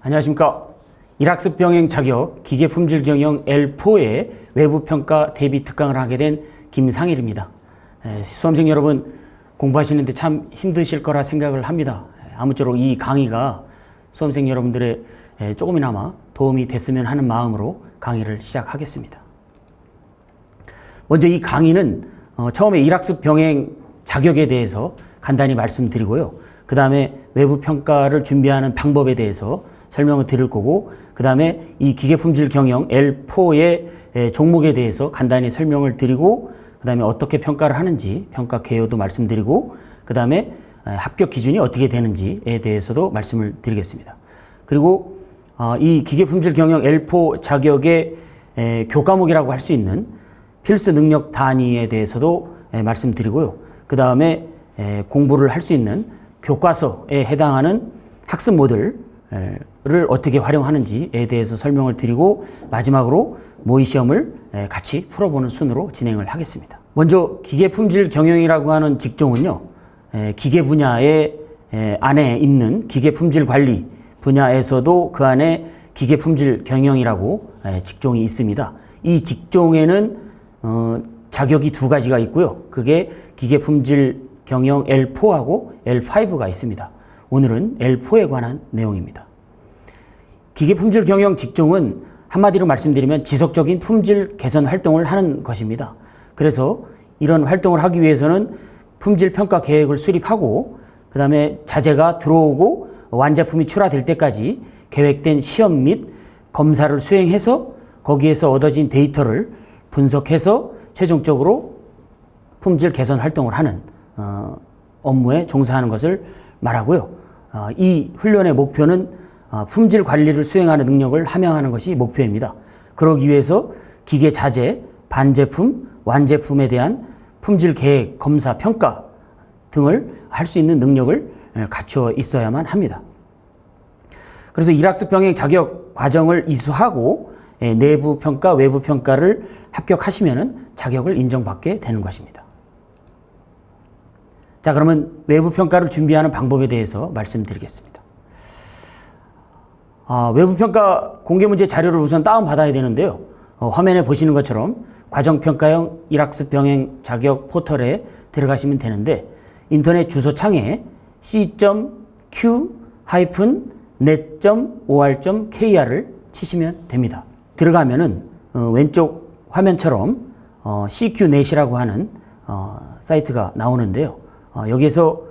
안녕하십니까. 일학습 병행 자격 기계품질 경영 L4의 외부평가 대비 특강을 하게 된 김상일입니다. 수험생 여러분 공부하시는데 참 힘드실 거라 생각을 합니다. 아무쪼록 이 강의가 수험생 여러분들의 조금이나마 도움이 됐으면 하는 마음으로 강의를 시작하겠습니다. 먼저 이 강의는 처음에 일학습 병행 자격에 대해서 간단히 말씀드리고요. 그 다음에 외부평가를 준비하는 방법에 대해서 설명을 드릴 거고, 그 다음에 이 기계품질 경영 L4의 종목에 대해서 간단히 설명을 드리고, 그 다음에 어떻게 평가를 하는지 평가 개요도 말씀드리고, 그 다음에 합격 기준이 어떻게 되는지에 대해서도 말씀을 드리겠습니다. 그리고 이 기계품질 경영 L4 자격의 교과목이라고 할 수 있는 필수 능력 단위에 대해서도 말씀드리고요. 그 다음에 공부를 할 수 있는 교과서에 해당하는 학습 모델을 어떻게 활용하는지에 대해서 설명을 드리고, 마지막으로 모의 시험을 같이 풀어보는 순으로 진행을 하겠습니다. 먼저 기계품질 경영이라고 하는 직종은요, 기계 분야의 안에 있는 기계품질 관리 분야에서도 그 안에 기계품질 경영이라고 직종이 있습니다. 이 직종에는 자격이 두 가지가 있고요. 그게 기계품질 경영 L4하고 L5가 있습니다. 오늘은 L4에 관한 내용입니다. 기계품질 경영 직종은 한마디로 말씀드리면 지속적인 품질 개선 활동을 하는 것입니다. 그래서 이런 활동을 하기 위해서는 품질 평가 계획을 수립하고, 그 다음에 자재가 들어오고 완제품이 출하될 때까지 계획된 시험 및 검사를 수행해서 거기에서 얻어진 데이터를 분석해서 최종적으로 품질 개선 활동을 하는 업무에 종사하는 것을 말하고요. 이 훈련의 목표는 품질 관리를 수행하는 능력을 함양하는 것이 목표입니다. 그러기 위해서 기계 자재, 반제품, 완제품에 대한 품질 계획, 검사, 평가 등을 할 수 있는 능력을 갖추어 있어야만 합니다. 그래서 일학습 병행 자격 과정을 이수하고 내부 평가, 외부 평가를 합격하시면은 자격을 인정받게 되는 것입니다. 자, 그러면 외부 평가를 준비하는 방법에 대해서 말씀드리겠습니다. 외부 평가 공개 문제 자료를 우선 다운 받아야 되는데요. 화면에 보시는 것처럼 과정평가형 일학습 병행 자격 포털에 들어가시면 되는데, 인터넷 주소창에 c.q-net.or.kr을 치시면 됩니다. 들어가면은 왼쪽 화면처럼 CQNet이라고 하는 사이트가 나오는데요. 여기에서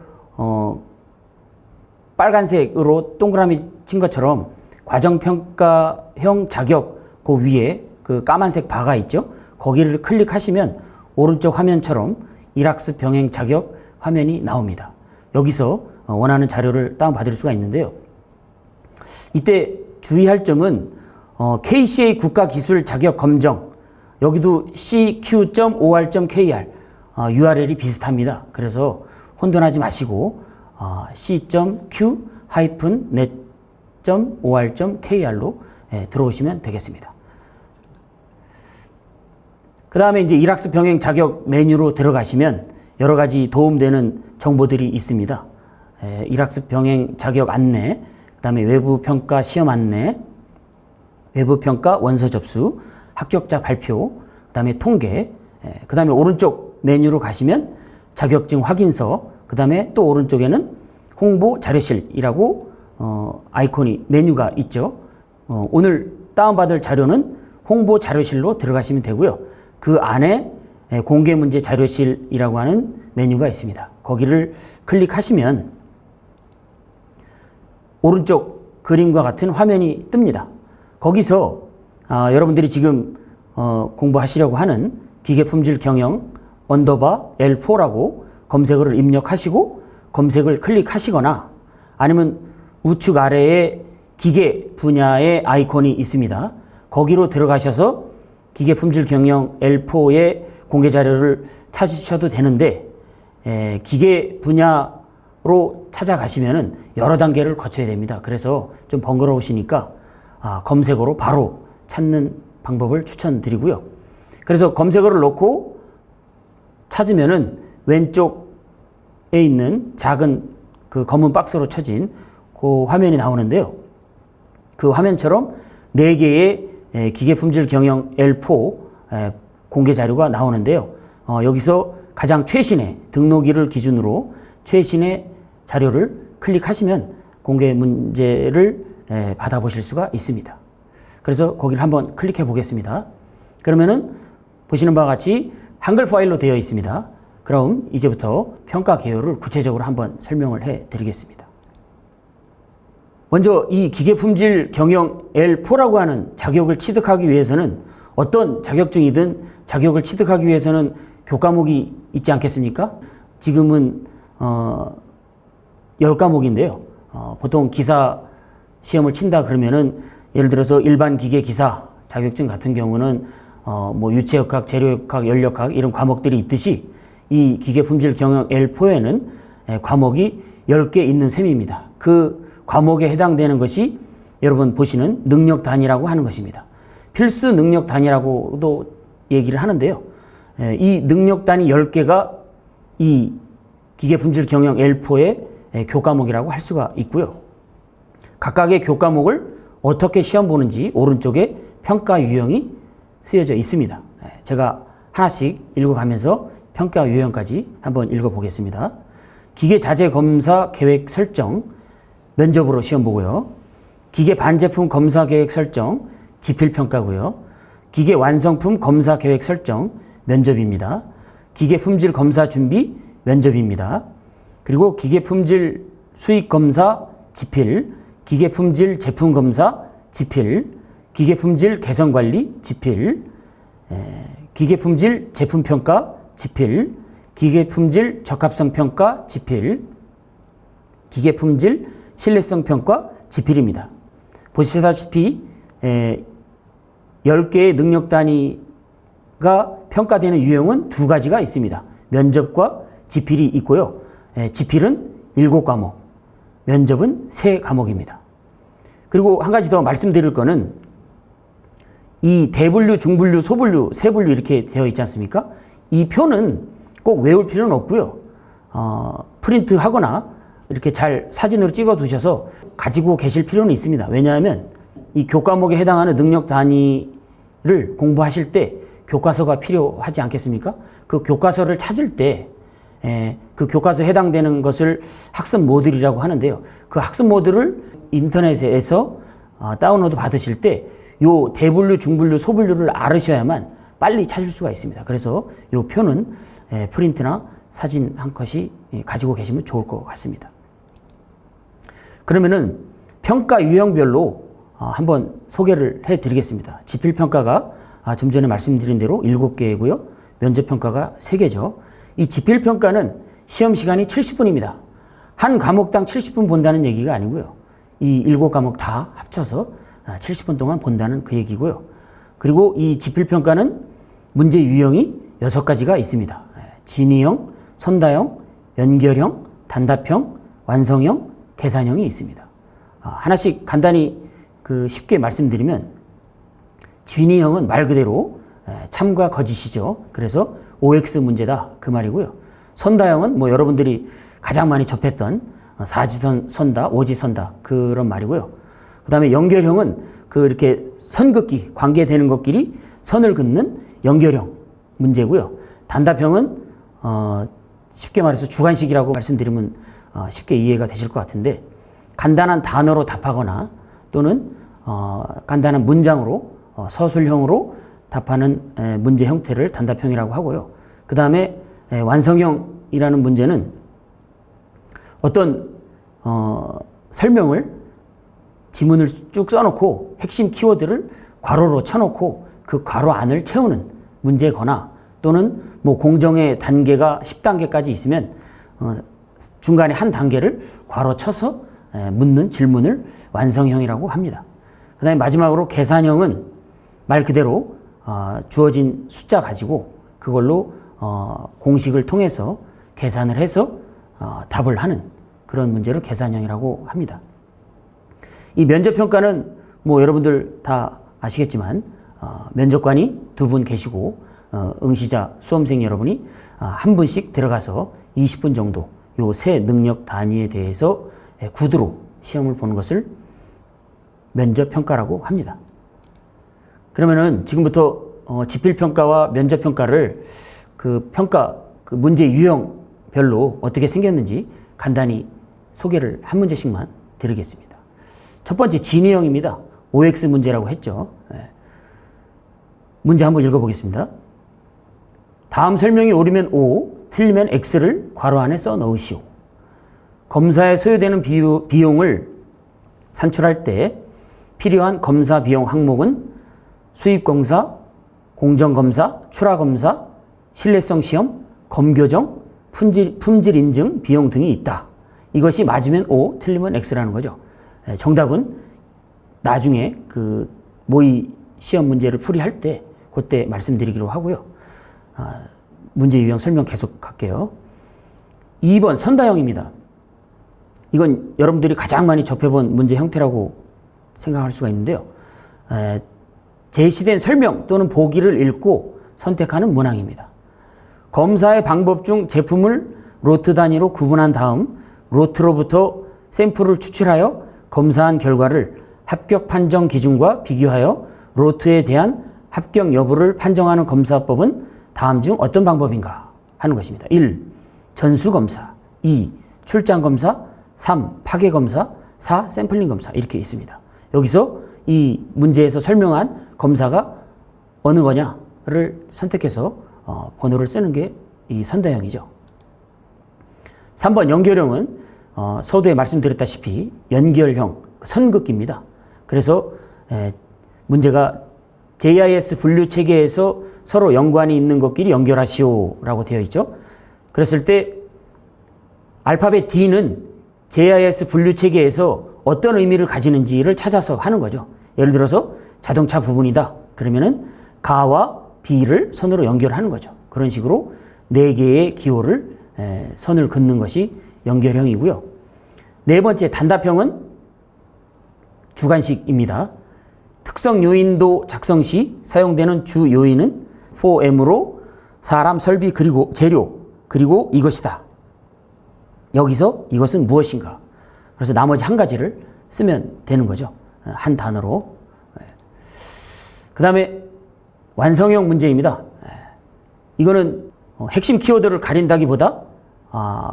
빨간색으로 동그라미 친 것처럼 과정평가형 자격 그 위에 그 까만색 바가 있죠. 거기를 클릭하시면 오른쪽 화면처럼 일학습 병행 자격 화면이 나옵니다. 여기서 원하는 자료를 다운받을 수가 있는데요. 이때 주의할 점은 KCA 국가기술 자격 검정, 여기도 cq.or.kr URL이 비슷합니다. 그래서 혼돈하지 마시고 c.q-net.or.kr로 들어오시면 되겠습니다. 그 다음에 이제 일학습 병행 자격 메뉴로 들어가시면 여러 가지 도움되는 정보들이 있습니다. 일학습 병행 자격 안내, 그 다음에 외부 평가 시험 안내, 외부 평가 원서 접수, 합격자 발표, 그 다음에 통계, 그 다음에 오른쪽 메뉴로 가시면 자격증 확인서, 그 다음에 또 오른쪽에는 홍보 자료실이라고 아이콘이 메뉴가 있죠. 오늘 다운받을 자료는 홍보 자료실로 들어가시면 되고요. 그 안에 공개 문제 자료실이라고 하는 메뉴가 있습니다. 거기를 클릭하시면 오른쪽 그림과 같은 화면이 뜹니다. 거기서 여러분들이 지금 공부하시려고 하는 기계품질 경영 L4라고 검색어를 입력하시고 검색을 클릭하시거나, 아니면 우측 아래에 기계 분야의 아이콘이 있습니다. 거기로 들어가셔서 기계품질 경영 L4의 공개 자료를 찾으셔도 되는데, 기계 분야로 찾아가시면은 여러 단계를 거쳐야 됩니다. 그래서 좀 번거로우시니까 검색어로 바로 찾는 방법을 추천드리고요. 그래서 검색어를 넣고 찾으면은 왼쪽에 있는 작은 그 검은 박스로 쳐진 그 화면이 나오는데요. 그 화면처럼 4개의 기계품질 경영 L4 공개 자료가 나오는데요. 여기서 가장 최신의 등록일을 기준으로 최신의 자료를 클릭하시면 공개 문제를 받아보실 수가 있습니다. 그래서 거기를 한번 클릭해 보겠습니다. 그러면은 보시는 바와 같이 한글 파일로 되어 있습니다. 그럼 이제부터 평가 개요를 구체적으로 한번 설명을 해 드리겠습니다. 먼저 이 기계품질 경영 L4라고 하는 자격을 취득하기 위해서는 어떤 자격증이든 자격을 취득하기 위해서는 교과목이 있지 않겠습니까? 지금은 10과목인데요. 보통 기사 시험을 친다 그러면은 예를 들어서 일반 기계 기사 자격증 같은 경우는 뭐 유체역학, 재료역학, 연력학 이런 과목들이 있듯이 이 기계품질 경영 L4에는 과목이 10개 있는 셈입니다. 그 과목에 해당되는 것이 여러분 보시는 능력 단위라고 하는 것입니다. 필수 능력 단위라고도 얘기를 하는데요. 이 능력 단위 10개가 이 기계품질 경영 L4의 교과목이라고 할 수가 있고요. 각각의 교과목을 어떻게 시험 보는지 오른쪽에 평가 유형이 쓰여져 있습니다. 제가 하나씩 읽어가면서 평가 유형까지 한번 읽어보겠습니다. 기계 자재 검사 계획 설정, 면접으로 시험 보고요. 기계 반제품 검사 계획 설정, 지필평가고요. 기계 완성품 검사 계획 설정, 면접입니다. 기계 품질 검사 준비, 면접입니다. 그리고 기계 품질 수익 검사, 지필, 기계 품질 제품 검사, 지필, 기계 품질 개선 관리, 지필, 기계 품질 제품 평가, 지필, 기계 품질 적합성 평가, 지필, 기계 품질 신뢰성 평가, 지필입니다. 보시다시피 10개의 능력 단위가 평가되는 유형은 2가지가 있습니다. 면접과 지필이 있고요. 지필은 7과목, 면접은 3과목입니다. 그리고 한 가지 더 말씀드릴 거는 이 대분류, 중분류, 소분류, 세분류 이렇게 되어 있지 않습니까? 이 표는 꼭 외울 필요는 없고요. 프린트 하거나 이렇게 잘 사진으로 찍어 두셔서 가지고 계실 필요는 있습니다. 왜냐하면 이 교과목에 해당하는 능력 단위를 공부하실 때 교과서가 필요하지 않겠습니까? 그 교과서를 찾을 때 그 교과서에 해당되는 것을 학습 모듈이라고 하는데요. 그 학습 모듈을 인터넷에서 다운로드 받으실 때 요 대분류, 중분류, 소분류를 알으셔야만 빨리 찾을 수가 있습니다. 그래서 요 표는 프린트나 사진 한 컷이 가지고 계시면 좋을 것 같습니다. 그러면은 평가 유형별로 한번 소개를 해 드리겠습니다. 지필평가가 좀 전에 말씀드린 대로 7개고요. 면접평가가 3개죠. 이 지필평가는 시험 시간이 70분입니다. 한 과목당 70분 본다는 얘기가 아니고요. 이 7과목 다 합쳐서 70분 동안 본다는 그 얘기고요. 그리고 이 지필평가는 문제 유형이 6가지가 있습니다. 진위형, 선다형, 연결형, 단답형, 완성형, 계산형이 있습니다. 하나씩 간단히 쉽게 말씀드리면 진위형은 말 그대로 참과 거짓이죠. 그래서 OX 문제다 그 말이고요. 선다형은 뭐 여러분들이 가장 많이 접했던 사지선 선다, 오지선다 그런 말이고요. 그 다음에 연결형은 이렇게 선 긋기, 관계되는 것끼리 선을 긋는 연결형 문제고요. 단답형은 쉽게 말해서 주관식이라고 말씀드리면 쉽게 이해가 되실 것 같은데 간단한 단어로 답하거나 또는 간단한 문장으로 서술형으로 답하는 문제 형태를 단답형이라고 하고요. 그 다음에 완성형이라는 문제는 어떤 설명을 지문을 쭉 써놓고 핵심 키워드를 괄호로 쳐놓고 그 괄호 안을 채우는 문제거나 또는 뭐 공정의 단계가 10단계까지 있으면 중간에 한 단계를 괄호 쳐서 묻는 질문을 완성형이라고 합니다. 그 다음에 마지막으로 계산형은 말 그대로 주어진 숫자 가지고 그걸로 공식을 통해서 계산을 해서 답을 하는 그런 문제를 계산형이라고 합니다. 이 면접평가는 뭐 여러분들 다 아시겠지만 면접관이 2분 계시고 응시자 수험생 여러분이 한 분씩 들어가서 20분 정도 요 세 능력 단위에 대해서 구두로 시험을 보는 것을 면접평가라고 합니다. 그러면은 지금부터 지필평가와 면접평가를 그 문제 유형별로 어떻게 생겼는지 간단히 소개를 한 문제씩만 드리겠습니다. 첫 번째 진위형입니다. OX 문제라고 했죠. 문제 한번 읽어보겠습니다. 다음 설명이 옳으면 O, 틀리면 X를 괄호 안에 써 넣으시오. 검사에 소요되는 비용을 산출할 때 필요한 검사 비용 항목은 수입검사, 공정검사, 출하검사, 신뢰성 시험, 검교정, 품질 인증 비용 등이 있다. 이것이 맞으면 O, 틀리면 X라는 거죠. 정답은 나중에 그 모의 시험 문제를 풀이할 때 그때 말씀드리기로 하고요. 문제 유형 설명 계속 할게요. 2번 선다형입니다. 이건 여러분들이 가장 많이 접해본 문제 형태라고 생각할 수가 있는데요. 제시된 설명 또는 보기를 읽고 선택하는 문항입니다. 검사의 방법 중 제품을 로트 단위로 구분한 다음 로트로부터 샘플을 추출하여 검사한 결과를 합격 판정 기준과 비교하여 로트에 대한 합격 여부를 판정하는 검사법은 다음 중 어떤 방법인가 하는 것입니다. 1. 전수검사 2. 출장검사 3. 파괴검사 4. 샘플링 검사 이렇게 있습니다. 여기서 이 문제에서 설명한 검사가 어느 거냐를 선택해서 번호를 쓰는 게 이 선다형이죠. 3번 연결형은 서두에 말씀드렸다시피 연결형 선긋기입니다. 그래서 문제가 JIS 분류 체계에서 서로 연관이 있는 것끼리 연결하시오라고 되어 있죠. 그랬을 때 알파벳 D는 JIS 분류 체계에서 어떤 의미를 가지는지를 찾아서 하는 거죠. 예를 들어서 자동차 부분이다. 그러면은 가와 B를 선으로 연결하는 거죠. 그런 식으로 4개의 기호를 선을 긋는 것이 연결형이고요. 네 번째 단답형은 주관식입니다. 특성 요인도 작성 시 사용되는 주 요인은 4M으로 사람, 설비, 그리고 재료, 그리고 이것이다. 여기서 이것은 무엇인가? 그래서 나머지 한 가지를 쓰면 되는 거죠. 한 단어로. 그 다음에 완성형 문제입니다. 이거는 핵심 키워드를 가린다기보다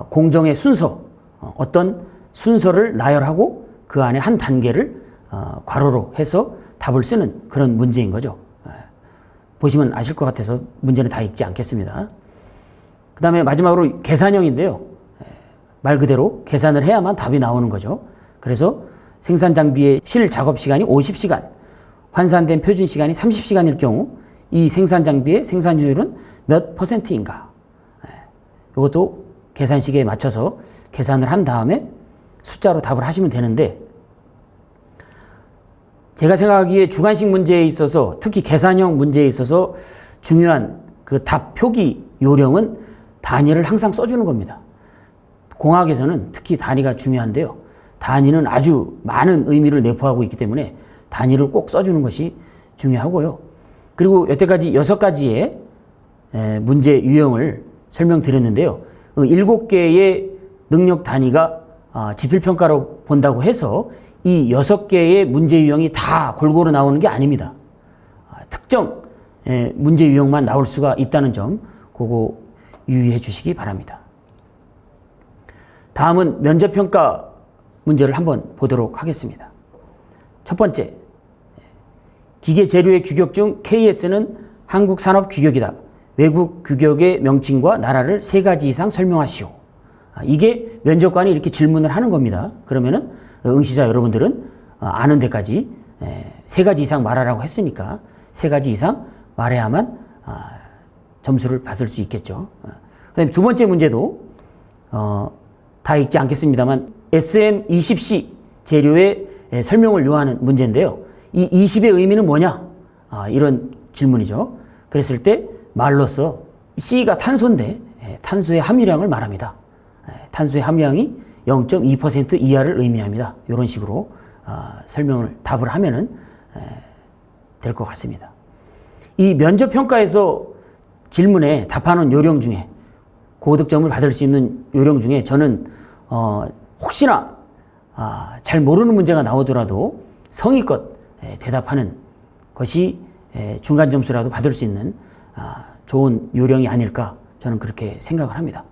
공정의 순서, 어떤 순서를 나열하고 그 안에 한 단계를 괄호로 해서 답을 쓰는 그런 문제인 거죠. 보시면 아실 것 같아서 문제는 다 읽지 않겠습니다. 그 다음에 마지막으로 계산형인데요. 말 그대로 계산을 해야만 답이 나오는 거죠. 그래서 생산 장비의 실 작업 시간이 50시간, 환산된 표준 시간이 30시간일 경우 이 생산 장비의 생산 효율은 몇 %인가? 이것도 계산식에 맞춰서 계산을 한 다음에 숫자로 답을 하시면 되는데 제가 생각하기에 주관식 문제에 있어서 특히 계산형 문제에 있어서 중요한 그 답 표기 요령은 단위를 항상 써주는 겁니다. 공학에서는 특히 단위가 중요한데요. 단위는 아주 많은 의미를 내포하고 있기 때문에 단위를 꼭 써주는 것이 중요하고요. 그리고 여태까지 6가지의 문제 유형을 설명드렸는데요. 7개의 능력 단위가 지필평가로 본다고 해서 이 6개의 문제 유형이 다 골고루 나오는 게 아닙니다. 특정 문제 유형만 나올 수가 있다는 점 그거 유의해 주시기 바랍니다. 다음은 면접평가 문제를 한번 보도록 하겠습니다. 첫 번째, 기계재료의 규격 중 KS는 한국산업 규격이다. 외국 규격의 명칭과 나라를 3가지 이상 설명하시오. 이게 면접관이 이렇게 질문을 하는 겁니다. 그러면은 응시자 여러분들은 아는 데까지 3가지 이상 말하라고 했으니까 3가지 이상 말해야만 점수를 받을 수 있겠죠. 그다음에 두 번째 문제도 다 읽지 않겠습니다만 SM20C 재료의 설명을 요하는 문제인데요. 이 20의 의미는 뭐냐? 이런 질문이죠. 그랬을 때 말로써 C가 탄소인데 탄소의 함유량을 말합니다. 탄소의 함유량이 0.2% 이하를 의미합니다. 이런 식으로 답을 하면은 될 것 같습니다. 이 면접평가에서 질문에 답하는 요령 중에 고득점을 받을 수 있는 요령 중에 저는 혹시나 잘 모르는 문제가 나오더라도 성의껏 대답하는 것이 중간 점수라도 받을 수 있는 좋은 요령이 아닐까 저는 그렇게 생각을 합니다.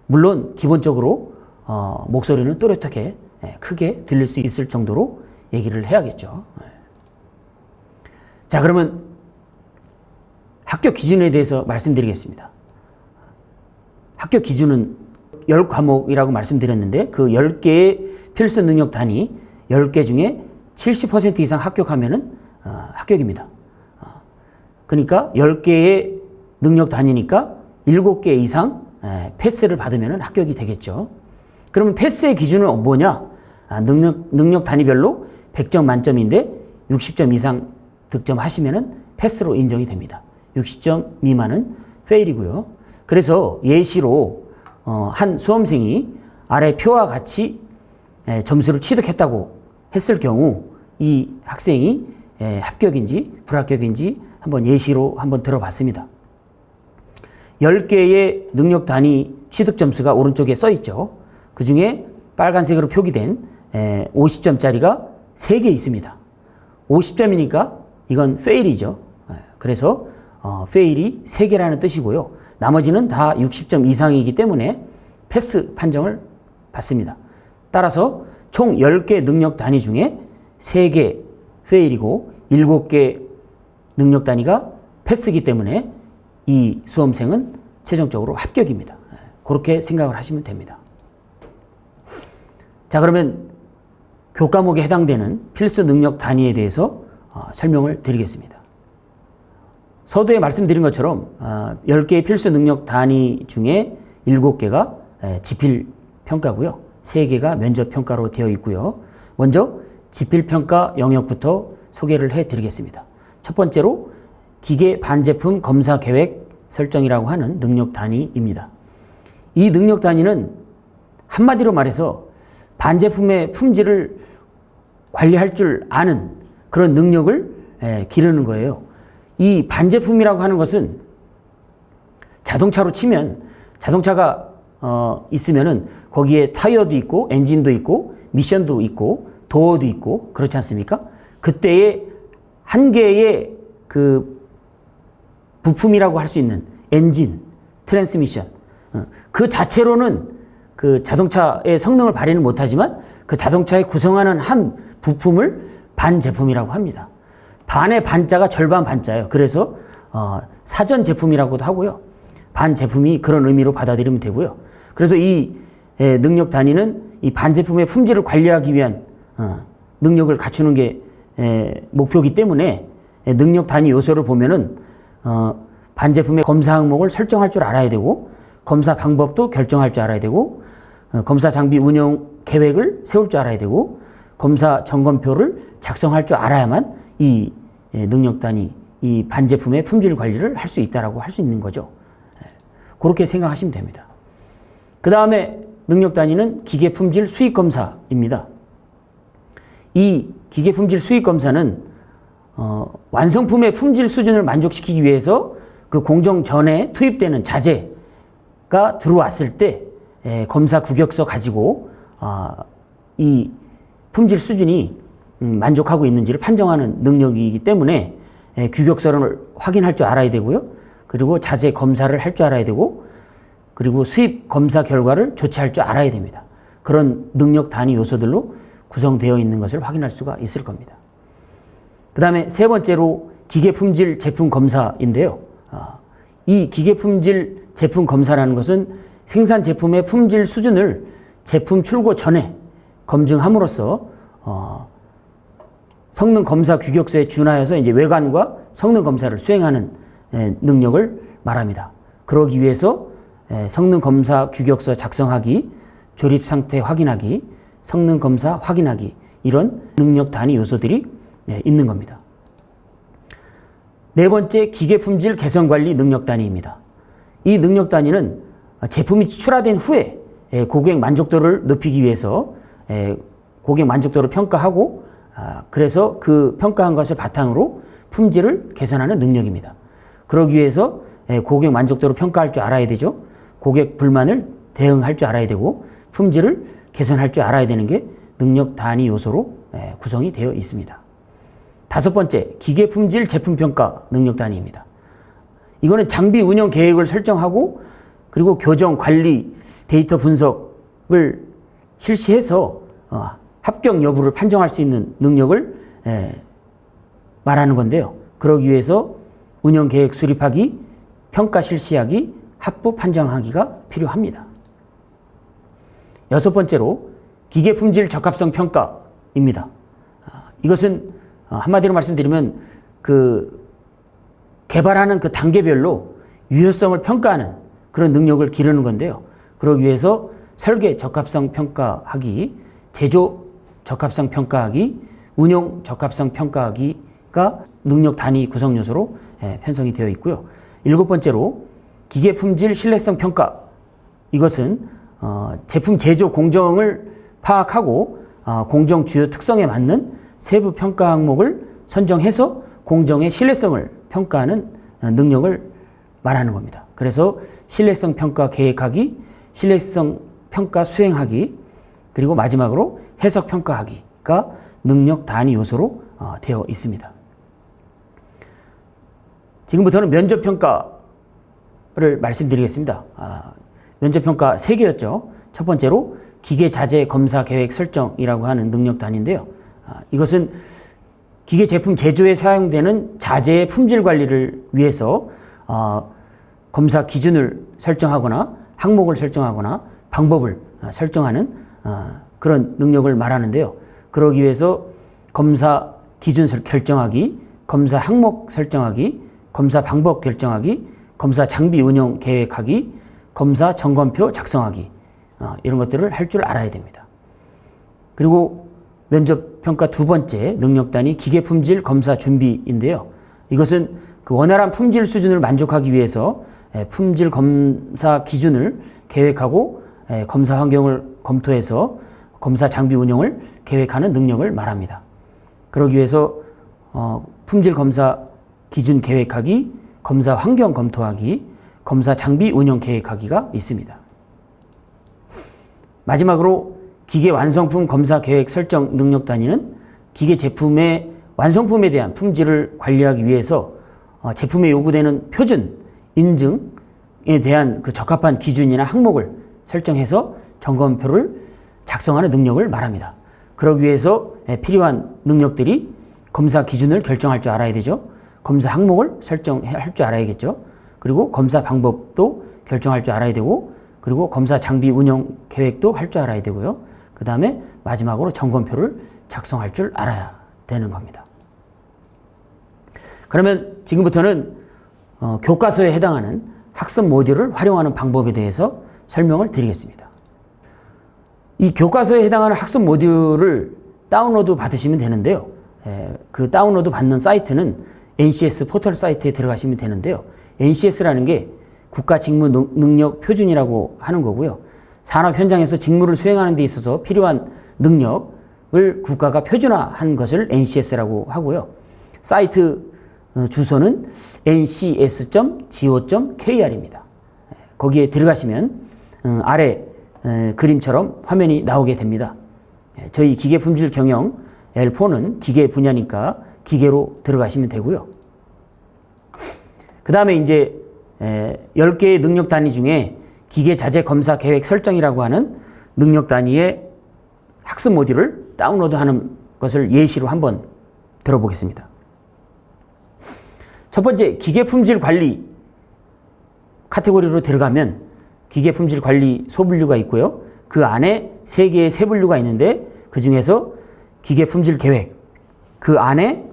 물론 기본적으로 목소리는 또렷하게 크게 들릴 수 있을 정도로 얘기를 해야겠죠. 자, 그러면 합격 기준에 대해서 말씀드리겠습니다. 합격 기준은 10과목이라고 말씀드렸는데 그 10개의 필수 능력 단위 10개 중에 70% 이상 합격하면은 합격입니다. 그러니까 10개의 능력 단위니까 7개 이상 패스를 받으면 합격이 되겠죠. 그러면 패스의 기준은 뭐냐? 능력 단위별로 100점 만점인데 60점 이상 득점하시면 패스로 인정이 됩니다. 60점 미만은 페일이고요. 그래서 예시로 한 수험생이 아래 표와 같이 점수를 취득했다고 했을 경우 이 학생이 합격인지 불합격인지 한번 예시로 한번 들어봤습니다. 10개의 능력 단위 취득 점수가 오른쪽에 써 있죠. 그 중에 빨간색으로 표기된 50점짜리가 3개 있습니다. 50점이니까 이건 페일이죠. 그래서 페일이 3개라는 뜻이고요. 나머지는 다 60점 이상이기 때문에 패스 판정을 받습니다. 따라서 총 10개 능력 단위 중에 3개 페일이고 7개 능력 단위가 패스이기 때문에 이 수험생은 최종적으로 합격입니다. 그렇게 생각을 하시면 됩니다. 자, 그러면 교과목에 해당되는 필수 능력 단위에 대해서 설명을 드리겠습니다. 서두에 말씀드린 것처럼 10개의 필수 능력 단위 중에 7개가 지필평가고요. 3개가 면접평가로 되어 있고요. 먼저 지필평가 영역부터 소개를 해드리겠습니다. 첫 번째로 기계 반제품 검사 계획 설정이라고 하는 능력 단위입니다. 이 능력 단위는 한마디로 말해서 반제품의 품질을 관리할 줄 아는 그런 능력을 기르는 거예요. 이 반제품이라고 하는 것은 자동차로 치면 자동차가 있으면은 거기에 타이어도 있고 엔진도 있고 미션도 있고 도어도 있고 그렇지 않습니까? 그때의 한 개의 그 부품이라고 할 수 있는 엔진, 트랜스미션 그 자체로는 그 자동차의 성능을 발휘는 못하지만 그 자동차에 구성하는 한 부품을 반제품이라고 합니다. 반의 반자가 절반 반자예요. 그래서 사전 제품이라고도 하고요. 반제품이 그런 의미로 받아들이면 되고요. 그래서 이 능력 단위는 이 반제품의 품질을 관리하기 위한 능력을 갖추는 게 목표이기 때문에 능력 단위 요소를 보면은 반제품의 검사 항목을 설정할 줄 알아야 되고 검사 방법도 결정할 줄 알아야 되고 검사 장비 운영 계획을 세울 줄 알아야 되고 검사 점검표를 작성할 줄 알아야만 이 능력 단위, 이 반제품의 품질 관리를 할 수 있다라고 할 수 있는 거죠. 그렇게 생각하시면 됩니다. 그 다음에 능력 단위는 기계 품질 수익 검사입니다. 이 기계 품질 수익 검사는 완성품의 품질 수준을 만족시키기 위해서 그 공정 전에 투입되는 자재가 들어왔을 때 검사 규격서 가지고 이 품질 수준이 만족하고 있는지를 판정하는 능력이기 때문에 규격서를 확인할 줄 알아야 되고요. 그리고 자재 검사를 할 줄 알아야 되고 그리고 수입 검사 결과를 조치할 줄 알아야 됩니다. 그런 능력 단위 요소들로 구성되어 있는 것을 확인할 수가 있을 겁니다. 그 다음에 세 번째로 기계 품질 제품 검사인데요. 이 기계 품질 제품 검사라는 것은 생산 제품의 품질 수준을 제품 출고 전에 검증함으로써 성능 검사 규격서에 준하여서 이제 외관과 성능 검사를 수행하는 능력을 말합니다. 그러기 위해서 성능 검사 규격서 작성하기, 조립 상태 확인하기, 성능 검사 확인하기 이런 능력 단위 요소들이 있는 겁니다. 네 번째 기계 품질 개선 관리 능력 단위입니다. 이 능력 단위는 제품이 출하된 후에 고객 만족도를 높이기 위해서 고객 만족도를 평가하고 그래서 그 평가한 것을 바탕으로 품질을 개선하는 능력입니다. 그러기 위해서 고객 만족도를 평가할 줄 알아야 되죠. 고객 불만을 대응할 줄 알아야 되고 품질을 개선할 줄 알아야 되는 게 능력 단위 요소로 구성이 되어 있습니다. 다섯 번째, 기계품질 제품평가 능력 단위입니다. 이거는 장비 운영 계획을 설정하고 그리고 교정, 관리, 데이터 분석을 실시해서 합격 여부를 판정할 수 있는 능력을 말하는 건데요. 그러기 위해서 운영 계획 수립하기, 평가 실시하기, 합부 판정하기가 필요합니다. 여섯 번째로 기계 품질 적합성 평가입니다. 이것은 한마디로 말씀드리면 그 개발하는 그 단계별로 유효성을 평가하는 그런 능력을 기르는 건데요. 그러기 위해서 설계 적합성 평가하기, 제조 적합성 평가하기, 운용 적합성 평가하기가 능력 단위 구성 요소로 편성이 되어 있고요. 일곱 번째로 기계 품질 신뢰성 평가. 이것은 제품 제조 공정을 파악하고 공정 주요 특성에 맞는 세부 평가 항목을 선정해서 공정의 신뢰성을 평가하는 능력을 말하는 겁니다. 그래서 신뢰성 평가 계획하기, 신뢰성 평가 수행하기, 그리고 마지막으로 해석 평가하기가 능력 단위 요소로 되어 있습니다. 지금부터는 면접 평가를 말씀드리겠습니다. 면접 평가 3개였죠. 첫 번째로 기계 자재 검사 계획 설정이라고 하는 능력 단위인데요. 이것은 기계 제품 제조에 사용되는 자재의 품질 관리를 위해서 검사 기준을 설정하거나 항목을 설정하거나 방법을 설정하는 그런 능력을 말하는데요. 그러기 위해서 검사 기준 결정하기, 검사 항목 설정하기, 검사 방법 결정하기, 검사 장비 운영 계획하기, 검사 점검표 작성하기, 이런 것들을 할 줄 알아야 됩니다. 그리고 면접 평가 두 번째 능력 단위 기계 품질 검사 준비인데요. 이것은 그 원활한 품질 수준을 만족하기 위해서 품질 검사 기준을 계획하고 검사 환경을 검토해서 검사 장비 운영을 계획하는 능력을 말합니다. 그러기 위해서 품질 검사 기준 계획하기, 검사 환경 검토하기, 검사 장비 운영 계획하기가 있습니다. 마지막으로 기계 완성품 검사 계획 설정 능력 단위는 기계 제품의 완성품에 대한 품질을 관리하기 위해서 제품에 요구되는 표준, 인증에 대한 그 적합한 기준이나 항목을 설정해서 점검표를 작성하는 능력을 말합니다. 그러기 위해서 필요한 능력들이 검사 기준을 결정할 줄 알아야 되죠. 검사 항목을 설정할 줄 알아야겠죠. 그리고 검사 방법도 결정할 줄 알아야 되고, 그리고 검사 장비 운영 계획도 할 줄 알아야 되고요. 그 다음에 마지막으로 점검표를 작성할 줄 알아야 되는 겁니다. 그러면 지금부터는 교과서에 해당하는 학습 모듈을 활용하는 방법에 대해서 설명을 드리겠습니다. 이 교과서에 해당하는 학습 모듈을 다운로드 받으시면 되는데요. 그 다운로드 받는 사이트는 NCS 포털 사이트에 들어가시면 되는데요. NCS라는 게 국가 직무 능력 표준이라고 하는 거고요. 산업 현장에서 직무를 수행하는 데 있어서 필요한 능력을 국가가 표준화한 것을 NCS라고 하고요. 사이트 주소는 ncs.go.kr입니다. 거기에 들어가시면 아래 그림처럼 화면이 나오게 됩니다. 저희 기계품질 경영 L4는 기계 분야니까 기계로 들어가시면 되고요. 그 다음에 이제 10개의 능력 단위 중에 기계 자재 검사 계획 설정이라고 하는 능력 단위의 학습 모듈을 다운로드하는 것을 예시로 한번 들어보겠습니다. 첫 번째, 기계 품질 관리 카테고리로 들어가면 기계 품질 관리 소분류가 있고요. 그 안에 3개의 세분류가 있는데 그 중에서 기계 품질 계획, 그 안에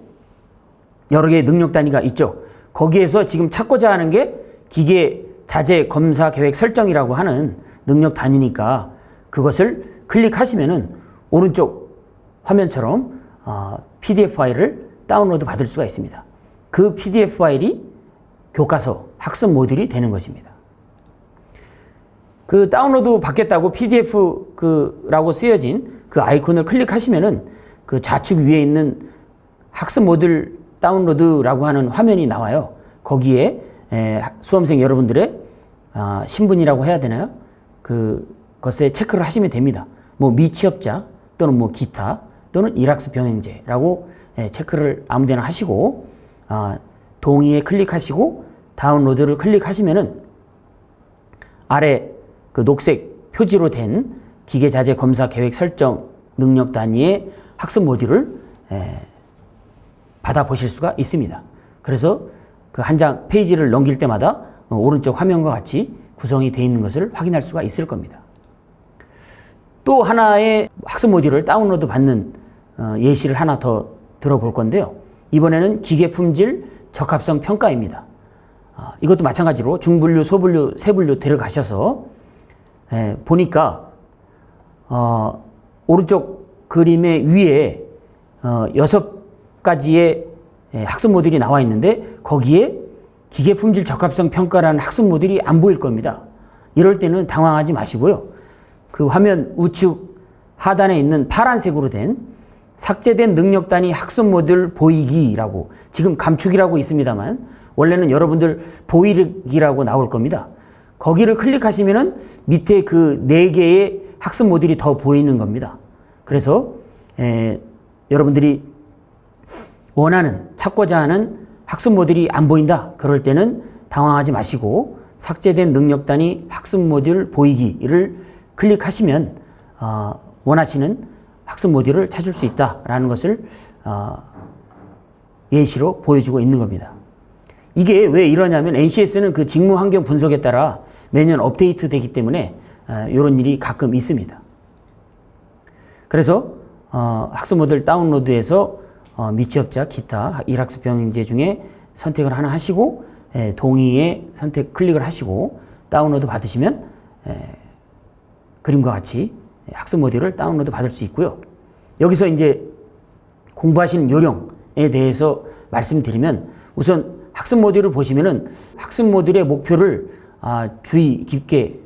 여러 개의 능력 단위가 있죠. 거기에서 지금 찾고자 하는 게 기계 자재 검사 계획 설정이라고 하는 능력 단위니까 그것을 클릭하시면은 오른쪽 화면처럼 PDF 파일을 다운로드 받을 수가 있습니다. 그 PDF 파일이 교과서 학습 모듈이 되는 것입니다. 그 다운로드 받겠다고 PDF라고 쓰여진 그 아이콘을 클릭하시면은 그 좌측 위에 있는 학습 모듈 다운로드라고 하는 화면이 나와요. 거기에 수험생 여러분들의 신분이라고 해야 되나요? 그것에 체크를 하시면 됩니다. 뭐 미취업자 또는 뭐 기타 또는 일학습 병행제라고 체크를 아무데나 하시고 동의에 클릭하시고 다운로드를 클릭하시면은 아래 그 녹색 표지로 된 기계자재 검사 계획 설정 능력 단위의 학습 모듈을 받아보실 수가 있습니다. 그래서 그 한 장 페이지를 넘길 때마다 오른쪽 화면과 같이 구성이 되어 있는 것을 확인할 수가 있을 겁니다. 또 하나의 학습 모듈을 다운로드 받는 예시를 하나 더 들어볼 건데요. 이번에는 기계 품질 적합성 평가입니다. 이것도 마찬가지로 중분류, 소분류, 세분류 들어가셔서 보니까 오른쪽 그림의 위에 6가지의 학습 모듈이 나와 있는데 거기에 기계 품질 적합성 평가라는 학습 모듈이 안 보일 겁니다. 이럴 때는 당황하지 마시고요. 그 화면 우측 하단에 있는 파란색으로 된 삭제된 능력 단위 학습 모듈 보이기라고, 지금 감축이라고 있습니다만 원래는 여러분들 보이기라고 나올 겁니다. 거기를 클릭하시면은 밑에 그 4개의 학습 모듈이 더 보이는 겁니다. 그래서 여러분들이 원하는, 찾고자 하는 학습 모듈이 안 보인다. 그럴 때는 당황하지 마시고 삭제된 능력 단위 학습 모듈 보이기를 클릭하시면 원하시는 학습 모듈을 찾을 수 있다라는 것을 예시로 보여주고 있는 겁니다. 이게 왜 이러냐면 NCS는 그 직무 환경 분석에 따라 매년 업데이트 되기 때문에 이런 일이 가끔 있습니다. 그래서 학습 모듈 다운로드에서 미취업자 기타 1학습 병행제 중에 선택을 하나 하시고 동의에 선택 클릭을 하시고 다운로드 받으시면 그림과 같이 학습 모듈을 다운로드 받을 수 있고요. 여기서 이제 공부하시는 요령에 대해서 말씀드리면, 우선 학습 모듈을 보시면은 학습 모듈의 목표를 주의 깊게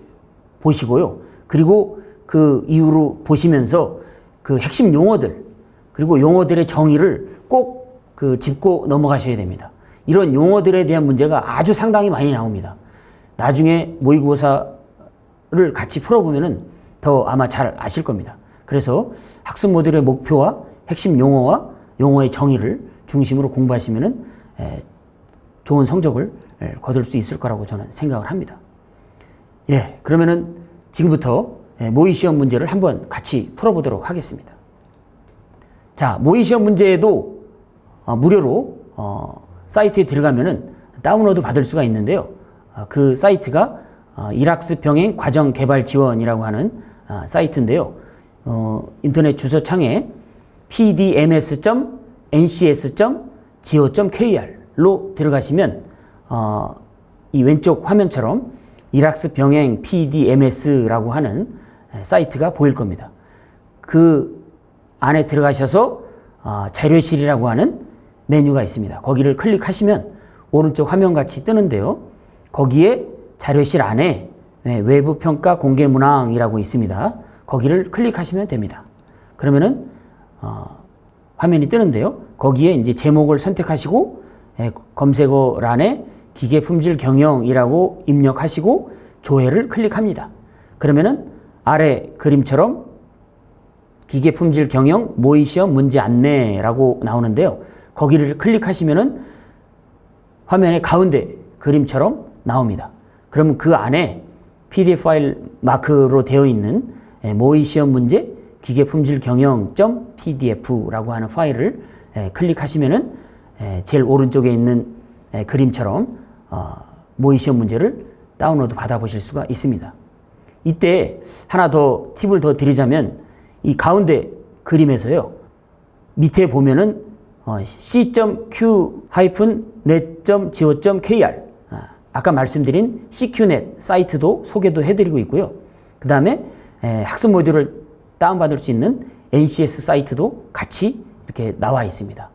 보시고요. 그리고 그 이후로 보시면서 그 핵심 용어들, 그리고 용어들의 정의를 꼭 그 짚고 넘어가셔야 됩니다. 이런 용어들에 대한 문제가 아주 상당히 많이 나옵니다. 나중에 모의고사를 같이 풀어보면은 더 아마 잘 아실 겁니다. 그래서 학습 모듈의 목표와 핵심 용어와 용어의 정의를 중심으로 공부하시면은 좋은 성적을 거둘 수 있을 거라고 저는 생각을 합니다. 그러면은 지금부터 모의 시험 문제를 한번 같이 풀어보도록 하겠습니다. 자, 모의 시험 문제에도 무료로 사이트에 들어가면은 다운로드 받을 수가 있는데요. 그 사이트가 1학습 병행 과정 개발 지원이라고 하는 사이트인데요. 인터넷 주소창에 pdms.ncs.go.kr로 들어가시면 이 왼쪽 화면처럼 1학습 병행 pdms라고 하는 사이트가 보일 겁니다. 그 안에 들어가셔서 자료실이라고 하는 메뉴가 있습니다. 거기를 클릭하시면 오른쪽 화면같이 뜨는데요. 거기에 자료실 안에 외부 평가 공개 문항이라고 있습니다. 거기를 클릭하시면 됩니다. 그러면은 화면이 뜨는데요. 거기에 이제 제목을 선택하시고 검색어란에 기계 품질 경영이라고 입력하시고 조회를 클릭합니다. 그러면은 아래 그림처럼 기계 품질 경영 모의 시험 문제 안내라고 나오는데요. 거기를 클릭하시면은 화면의 가운데 그림처럼 나옵니다. 그러면 그 안에 PDF 파일 마크로 되어 있는 모의 시험 문제 기계 품질 경영.pdf라고 하는 파일을 클릭하시면은 제일 오른쪽에 있는 그림처럼 모의 시험 문제를 다운로드 받아보실 수가 있습니다. 이때 하나 더 팁을 더 드리자면 이 가운데 그림에서요. 밑에 보면은 c.q-net.go.kr 아까 말씀드린 CQNet 사이트도 소개도 해드리고 있고요. 그 다음에 학습 모듈을 다운받을 수 있는 NCS 사이트도 같이 이렇게 나와 있습니다.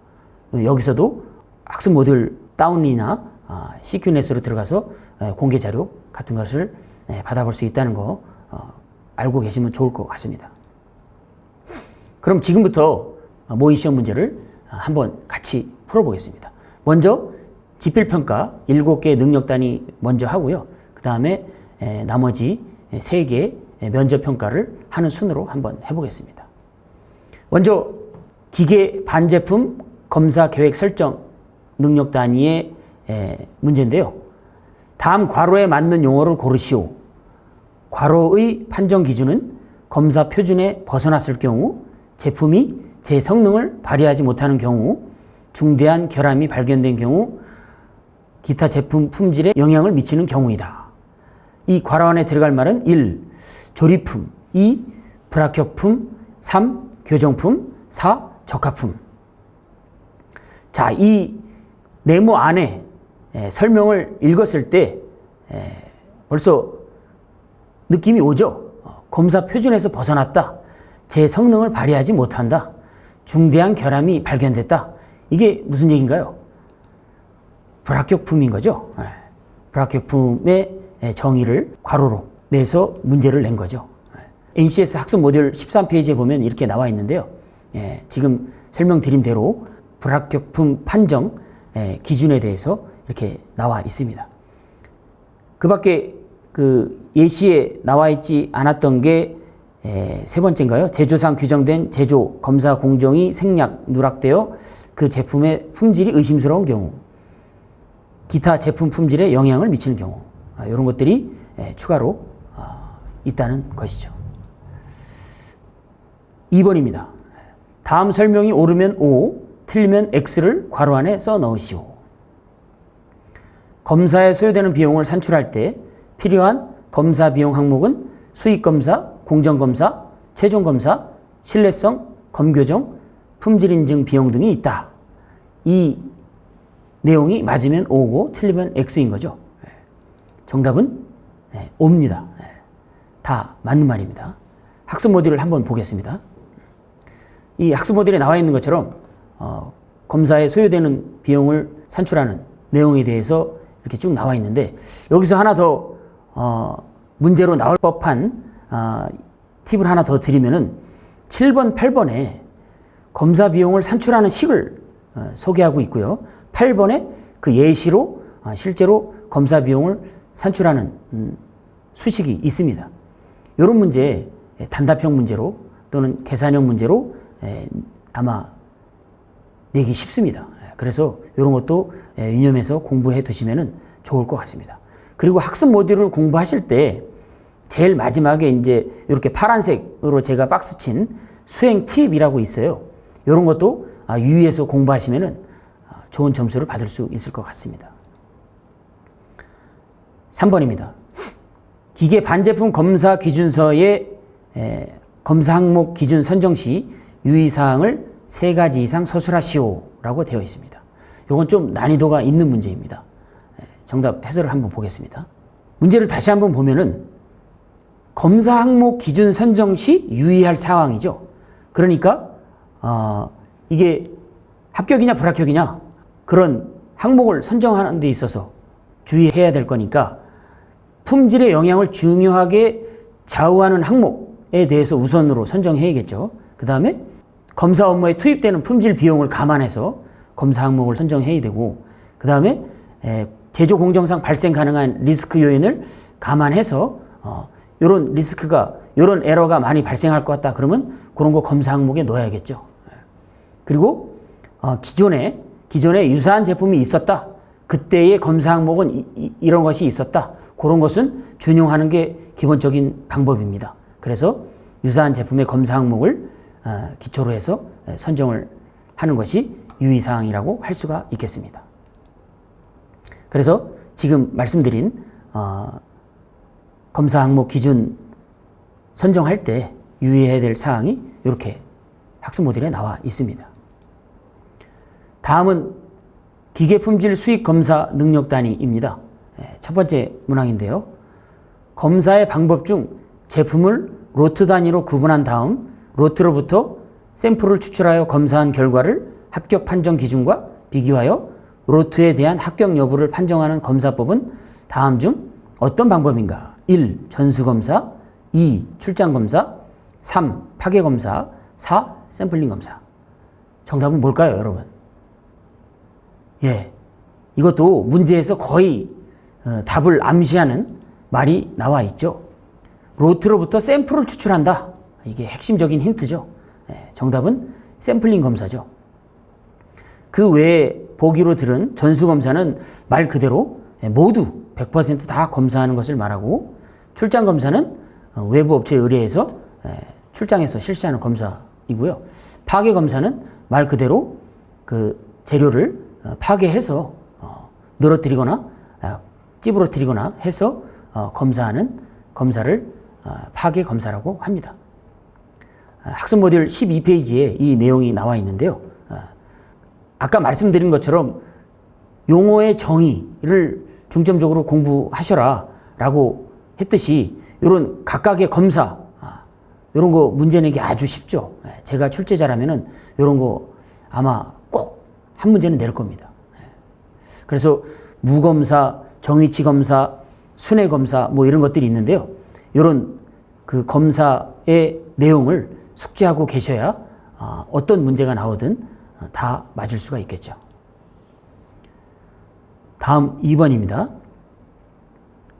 여기서도 학습 모듈 다운이나 CQNet으로 들어가서 공개 자료 같은 것을 받아볼 수 있다는 거 알고 계시면 좋을 것 같습니다. 그럼 지금부터 모의 시험 문제를 한번 같이 풀어보겠습니다. 먼저 지필평가 7개의 능력 단위 먼저 하고요. 그 다음에 나머지 3개의 면접평가를 하는 순으로 한번 해보겠습니다. 먼저 기계 반제품 검사 계획 설정 능력 단위의 문제인데요. 다음 괄호에 맞는 용어를 고르시오. 괄호의 판정 기준은 검사 표준에 벗어났을 경우, 제품이 제 성능을 발휘하지 못하는 경우, 중대한 결함이 발견된 경우, 기타 제품 품질에 영향을 미치는 경우이다. 이 괄호 안에 들어갈 말은 1. 조립품, 2. 불합격품, 3. 교정품, 4. 적합품. 자, 이 네모 안에 설명을 읽었을 때 벌써 느낌이 오죠? 검사 표준에서 벗어났다. 제 성능을 발휘하지 못한다. 중대한 결함이 발견됐다. 이게 무슨 얘기인가요? 불합격품인 거죠. 불합격품의 정의를 괄호로 내서 문제를 낸 거죠. NCS 학습 모듈 13페이지에 보면 이렇게 나와 있는데요. 지금 설명드린 대로 불합격품 판정 기준에 대해서 이렇게 나와 있습니다. 그 밖에 그 예시에 나와 있지 않았던 게 세 번째인가요? 제조상 규정된 제조 검사 공정이 생략 누락되어 그 제품의 품질이 의심스러운 경우, 기타 제품 품질에 영향을 미치는 경우, 이런 것들이 추가로 있다는 것이죠. 2번입니다. 다음 설명이 옳으면 O, 틀리면 X를 괄호 안에 써 넣으시오. 검사에 소요되는 비용을 산출할 때 필요한 검사 비용 항목은 수익검사, 공정검사, 최종검사, 신뢰성, 검교정, 품질인증 비용 등이 있다. 이 내용이 맞으면 O고 틀리면 X인 거죠. 정답은 O입니다. 다 맞는 말입니다. 학습 모듈을 한번 보겠습니다. 이 학습 모듈에 나와 있는 것처럼 검사에 소요되는 비용을 산출하는 내용에 대해서 이렇게 쭉 나와 있는데, 여기서 하나 더 문제로 나올 법한 팁을 하나 더 드리면은 7번, 8번에 검사 비용을 산출하는 식을 소개하고 있고요. 8번에 그 예시로 실제로 검사 비용을 산출하는 수식이 있습니다. 이런 문제 단답형 문제로 또는 계산형 문제로 아마 내기 쉽습니다. 그래서 이런 것도 유념해서 공부해 두시면 좋을 것 같습니다. 그리고 학습 모듈을 공부하실 때 제일 마지막에 이제 이렇게 파란색으로 제가 박스 친 수행 팁이라고 있어요. 이런 것도 유의해서 공부하시면 좋은 점수를 받을 수 있을 것 같습니다. 3번입니다. 기계 반제품 검사 기준서의 검사 항목 기준 선정 시 유의사항을 3가지 이상 서술하시오 라고 되어 있습니다. 이건 좀 난이도가 있는 문제입니다. 정답 해설을 한번 보겠습니다. 문제를 다시 한번 보면은 검사 항목 기준 선정 시 유의할 사항이죠. 그러니까 이게 합격이냐 불합격이냐 그런 항목을 선정하는 데 있어서 주의해야 될 거니까 품질의 영향을 중요하게 좌우하는 항목에 대해서 우선으로 선정해야겠죠. 그 다음에 검사 업무에 투입되는 품질 비용을 감안해서 검사 항목을 선정해야 되고, 그 다음에 제조 공정상 발생 가능한 리스크 요인을 감안해서 이런 리스크가, 이런 에러가 많이 발생할 것 같다 그러면 그런 거 검사 항목에 넣어야겠죠. 그리고 기존에 유사한 제품이 있었다. 그때의 검사 항목은 이런 것이 있었다. 그런 것은 준용하는 게 기본적인 방법입니다. 그래서 유사한 제품의 검사 항목을 기초로 해서 선정을 하는 것이 유의사항이라고 할 수가 있겠습니다. 그래서 지금 말씀드린 검사 항목 기준 선정할 때 유의해야 될 사항이 이렇게 학습 모듈에 나와 있습니다. 다음은 기계품질 수익 검사 능력 단위입니다. 첫 번째 문항인데요. 검사의 방법 중 제품을 로트 단위로 구분한 다음 로트로부터 샘플을 추출하여 검사한 결과를 합격 판정 기준과 비교하여 로트에 대한 합격 여부를 판정하는 검사법은 다음 중 어떤 방법인가? 1. 전수검사, 2. 출장검사, 3. 파괴검사, 4. 샘플링 검사. 정답은 뭘까요, 여러분? 이것도 문제에서 거의 답을 암시하는 말이 나와 있죠. 로트로부터 샘플을 추출한다. 이게 핵심적인 힌트죠. 정답은 샘플링 검사죠. 그 외에 보기로 들은 전수검사는 말 그대로 모두 100% 검사하는 것을 말하고, 출장검사는 외부 업체에 의뢰해서 출장해서 실시하는 검사이고요. 파괴검사는 말 그대로 그 재료를 파괴해서 늘어뜨리거나 찌부러뜨리거나 해서 검사하는 검사를 파괴검사라고 합니다. 학습 모듈 12페이지에 이 내용이 나와 있는데요. 아까 말씀드린 것처럼 용어의 정의를 중점적으로 공부하셔라 라고 했듯이 이런 각각의 검사, 이런 거 문제 내기 아주 쉽죠. 제가 출제자라면은 이런 거 아마 꼭 한 문제는 낼 겁니다. 그래서 무검사, 정위치 검사, 순회 검사 뭐 이런 것들이 있는데요. 이런 그 검사의 내용을 숙지하고 계셔야 어떤 문제가 나오든 다 맞을 수가 있겠죠. 다음 2번입니다.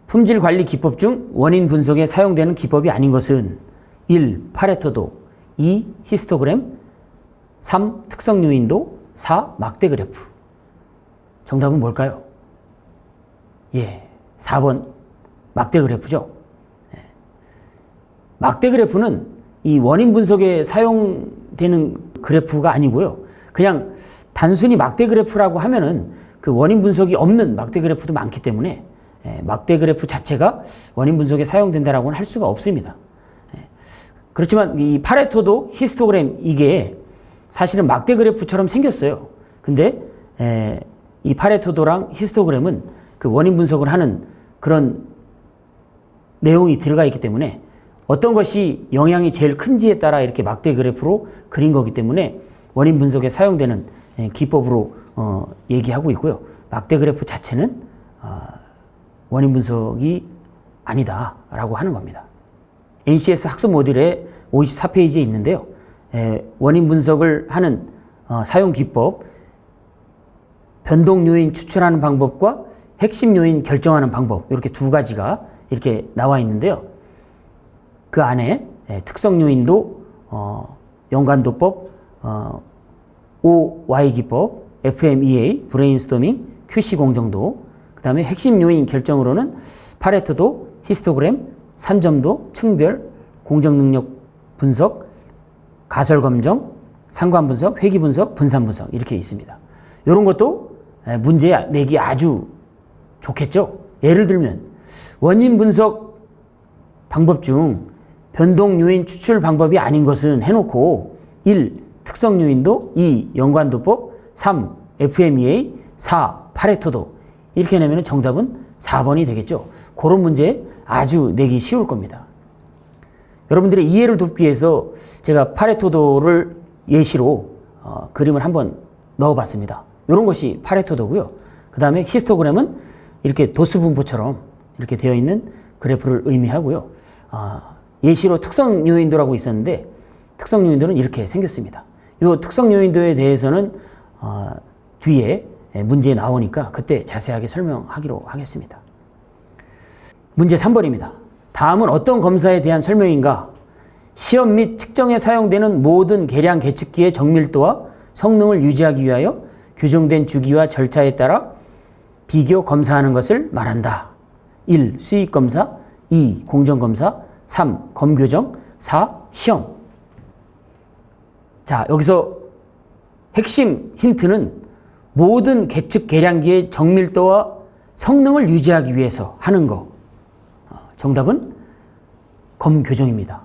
품질 관리 기법 중 원인 분석에 사용되는 기법이 아닌 것은 1. 파레토도, 2. 히스토그램, 3. 특성 요인도, 4. 막대 그래프. 정답은 뭘까요? 예, 4번 막대 그래프죠. 막대 그래프는 이 원인 분석에 사용되는 그래프가 아니고요. 그냥 단순히 막대 그래프라고 하면은 그 원인 분석이 없는 막대 그래프도 많기 때문에 막대 그래프 자체가 원인 분석에 사용된다라고는 할 수가 없습니다. 그렇지만 이 파레토도 히스토그램 이게 사실은 막대 그래프처럼 생겼어요. 근데 이 파레토도랑 히스토그램은 그 원인 분석을 하는 그런 내용이 들어가 있기 때문에 어떤 것이 영향이 제일 큰지에 따라 이렇게 막대 그래프로 그린 거기 때문에 원인 분석에 사용되는 기법으로 얘기하고 있고요. 막대 그래프 자체는 원인 분석이 아니다라고 하는 겁니다. NCS 학습 모듈의 54페이지에 있는데요. 원인 분석을 하는 사용 기법, 변동 요인 추출하는 방법과 핵심 요인 결정하는 방법, 이렇게 두 가지가 이렇게 나와 있는데요. 그 안에 특성 요인도 연관도법, OY 기법, FMEA, 브레인스토밍, QC 공정도, 그 다음에 핵심 요인 결정으로는 파레토도, 히스토그램, 산점도, 층별, 공정 능력 분석, 가설 검정, 상관 분석, 회귀 분석, 분산 분석 이렇게 있습니다. 이런 것도 문제 내기 아주 좋겠죠. 예를 들면 원인 분석 방법 중 변동 요인 추출 방법이 아닌 것은 해놓고 1. 특성 요인도, 2. 연관도법, 3. FMEA, 4. 파레토도 이렇게 내면 정답은 4번이 되겠죠. 그런 문제 아주 내기 쉬울 겁니다. 여러분들의 이해를 돕기 위해서 제가 파레토도를 예시로 그림을 한번 넣어봤습니다. 이런 것이 파레토도고요. 그 다음에 히스토그램은 이렇게 도수분포처럼 이렇게 되어 있는 그래프를 의미하고요. 예시로 특성 요인도라고 있었는데 특성 요인도는 이렇게 생겼습니다. 이 특성 요인도에 대해서는 뒤에 문제에 나오니까 그때 자세하게 설명하기로 하겠습니다. 문제 3번입니다. 다음은 어떤 검사에 대한 설명인가? 시험 및 측정에 사용되는 모든 계량 계측기의 정밀도와 성능을 유지하기 위하여 규정된 주기와 절차에 따라 비교 검사하는 것을 말한다. 1. 수익검사, 2. 공정검사, 3. 검교정, 4. 시험. 자, 여기서 핵심 힌트는 모든 계측 계량기의 정밀도와 성능을 유지하기 위해서 하는 거. 정답은 검교정입니다.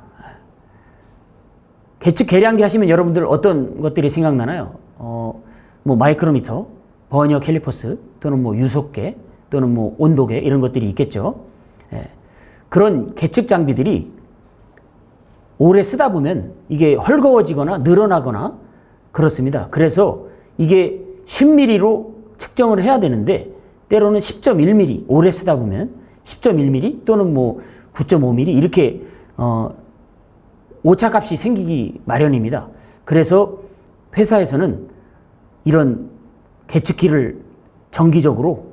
계측 계량기 하시면 여러분들 어떤 것들이 생각나나요? 뭐 마이크로미터, 버니어 캘리퍼스 또는 뭐 유속계 또는 뭐 온도계 이런 것들이 있겠죠. 그런 계측 장비들이 오래 쓰다 보면 이게 헐거워지거나 늘어나거나 그렇습니다. 그래서 이게 10mm로 측정을 해야 되는데 때로는 10.1mm 오래 쓰다 보면 10.1mm 또는 뭐 9.5mm 이렇게 오차값이 생기기 마련입니다. 그래서 회사에서는 이런 계측기를 정기적으로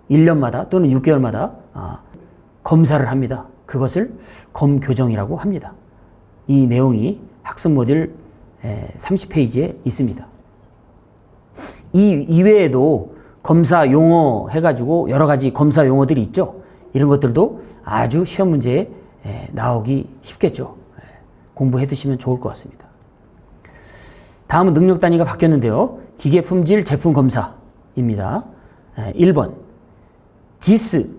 1년마다 또는 6개월마다 검사를 합니다. 그것을 검교정이라고 합니다. 이 내용이 학습 모듈 30페이지에 있습니다. 이 이외에도 검사 용어 해가지고 여러 가지 검사 용어들이 있죠. 이런 것들도 아주 시험 문제에 나오기 쉽겠죠. 공부해 두시면 좋을 것 같습니다. 다음은 능력 단위가 바뀌었는데요. 기계 품질 제품 검사입니다. 1번 JIS,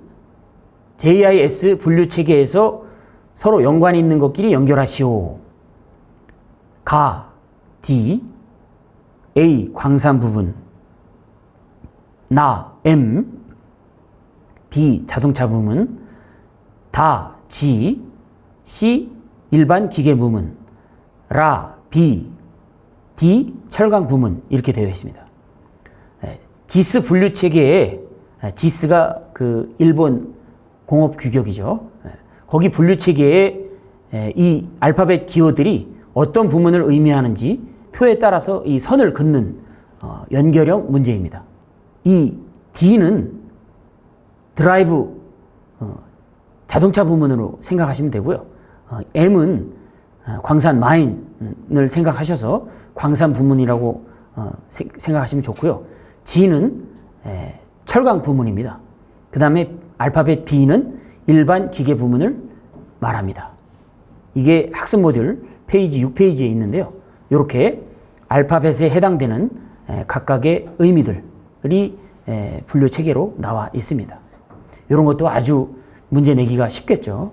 JIS 분류 체계에서 서로 연관이 있는 것끼리 연결하시오. 가, D, A 광산 부분, 나, M, B 자동차 부문, 다, G, C 일반 기계 부문, 라, B, D 철강 부문 이렇게 되어 있습니다. JIS 분류 체계에 JIS가 그 일본 공업 규격이죠. 거기 분류 체계에 이 알파벳 기호들이 어떤 부문을 의미하는지 표에 따라서 이 선을 긋는 연결형 문제입니다. 이 D는 드라이브 자동차 부문으로 생각하시면 되고요. M은 광산 마인을 생각하셔서 광산 부문이라고 생각하시면 좋고요. G는 철강 부문입니다. 그 다음에 알파벳 B는 일반 기계 부문을 말합니다. 이게 학습 모듈 페이지 6페이지에 있는데요. 이렇게 알파벳에 해당되는 각각의 의미들이 분류 체계로 나와 있습니다. 이런 것도 아주 문제 내기가 쉽겠죠.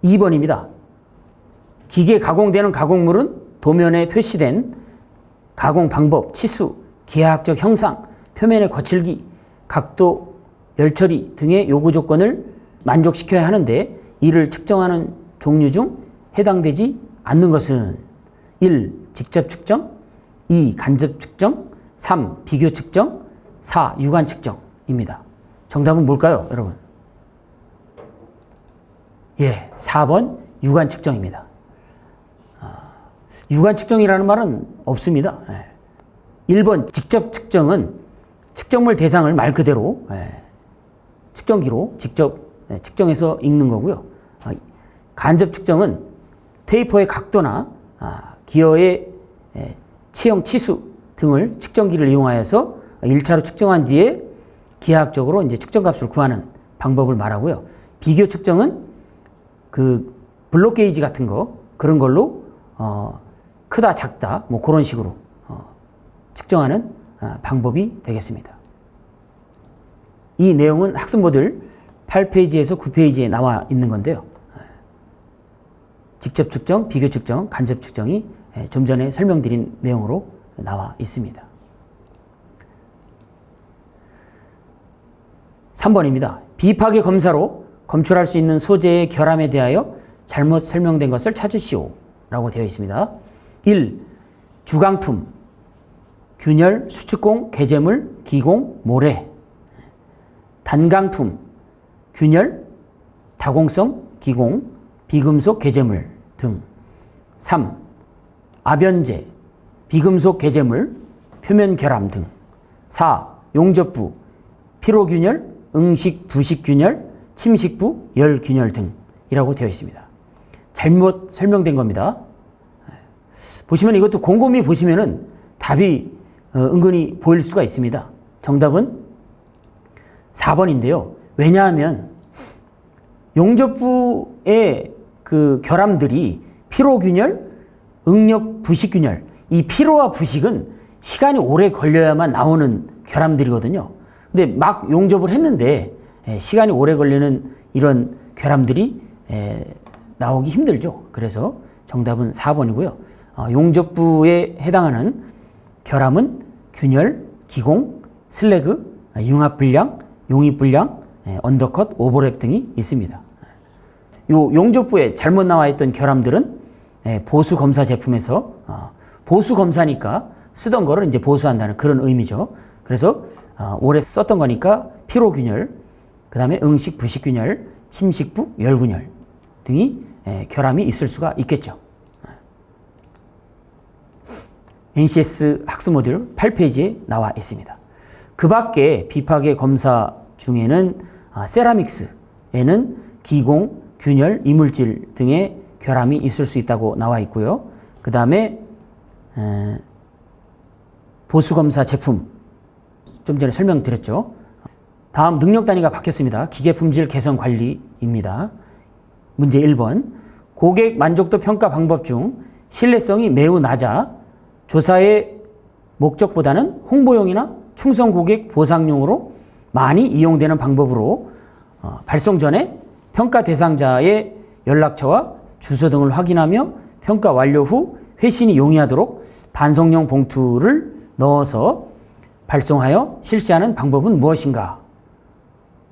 2번입니다. 기계 가공되는 가공물은 도면에 표시된 가공 방법, 치수, 기하학적 형상, 표면의 거칠기, 각도, 열 처리 등의 요구 조건을 만족시켜야 하는데 이를 측정하는 종류 중 해당되지 않는 것은 1. 직접 측정, 2. 간접 측정, 3. 비교 측정, 4. 유관 측정입니다. 정답은 뭘까요, 여러분? 예, 4번 유관 측정입니다. 유관 측정이라는 말은 없습니다. 1번 직접 측정은 측정물 대상을 말 그대로 측정기로 직접 측정해서 읽는 거고요. 간접 측정은 테이퍼의 각도나 기어의 치형 치수 등을 측정기를 이용하여서 1차로 측정한 뒤에 기하학적으로 이제 측정값을 구하는 방법을 말하고요. 비교 측정은 그 블록 게이지 같은 거 그런 걸로 크다 작다 뭐 그런 식으로 측정하는 방법이 되겠습니다. 이 내용은 학습 모듈 8페이지에서 9페이지에 나와 있는 건데요. 직접 측정, 비교 측정, 간접 측정이 좀 전에 설명드린 내용으로 나와 있습니다. 3번입니다. 비파괴 검사로 검출할 수 있는 소재의 결함에 대하여 잘못 설명된 것을 찾으시오 라고 되어 있습니다. 1. 주강품, 균열, 수축공, 개재물, 기공, 모래. 단강품, 균열, 다공성, 기공, 비금속, 개재물 등. 3. 아변제, 비금속, 개재물, 표면 결함 등. 4. 용접부, 피로균열, 응식, 부식균열, 침식부, 열균열 등이라고 되어 있습니다. 잘못 설명된 겁니다. 보시면 이것도 곰곰이 보시면은 답이 은근히 보일 수가 있습니다. 정답은 4번인데요. 왜냐하면 용접부의 그 결함들이 피로균열, 응력, 부식균열, 이 피로와 부식은 시간이 오래 걸려야만 나오는 결함들이거든요. 근데 막 용접을 했는데 시간이 오래 걸리는 이런 결함들이 나오기 힘들죠. 그래서 정답은 4번이고요. 용접부에 해당하는 결함은 균열, 기공, 슬래그, 융합불량, 용입불량, 언더컷, 오버랩 등이 있습니다. 요 용접부에 잘못 나와 있던 결함들은 보수검사 제품에서 보수검사니까 쓰던 거를 이제 보수한다는 그런 의미죠. 그래서 오래 썼던 거니까 피로균열, 그 다음에 응식, 부식균열, 침식부, 열균열 등이 결함이 있을 수가 있겠죠. NCS 학습 모듈 8페이지에 나와 있습니다. 그 밖에 비파괴 검사 중에는 세라믹스에는 기공, 균열, 이물질 등의 결함이 있을 수 있다고 나와 있고요. 그 다음에 보수검사 제품 좀 전에 설명드렸죠. 다음 능력 단위가 바뀌었습니다. 기계품질 개선 관리입니다. 문제 1번. 고객 만족도 평가 방법 중 신뢰성이 매우 낮아 조사의 목적보다는 홍보용이나 충성 고객 보상용으로 많이 이용되는 방법으로 발송 전에 평가 대상자의 연락처와 주소 등을 확인하며 평가 완료 후 회신이 용이하도록 반송용 봉투를 넣어서 발송하여 실시하는 방법은 무엇인가?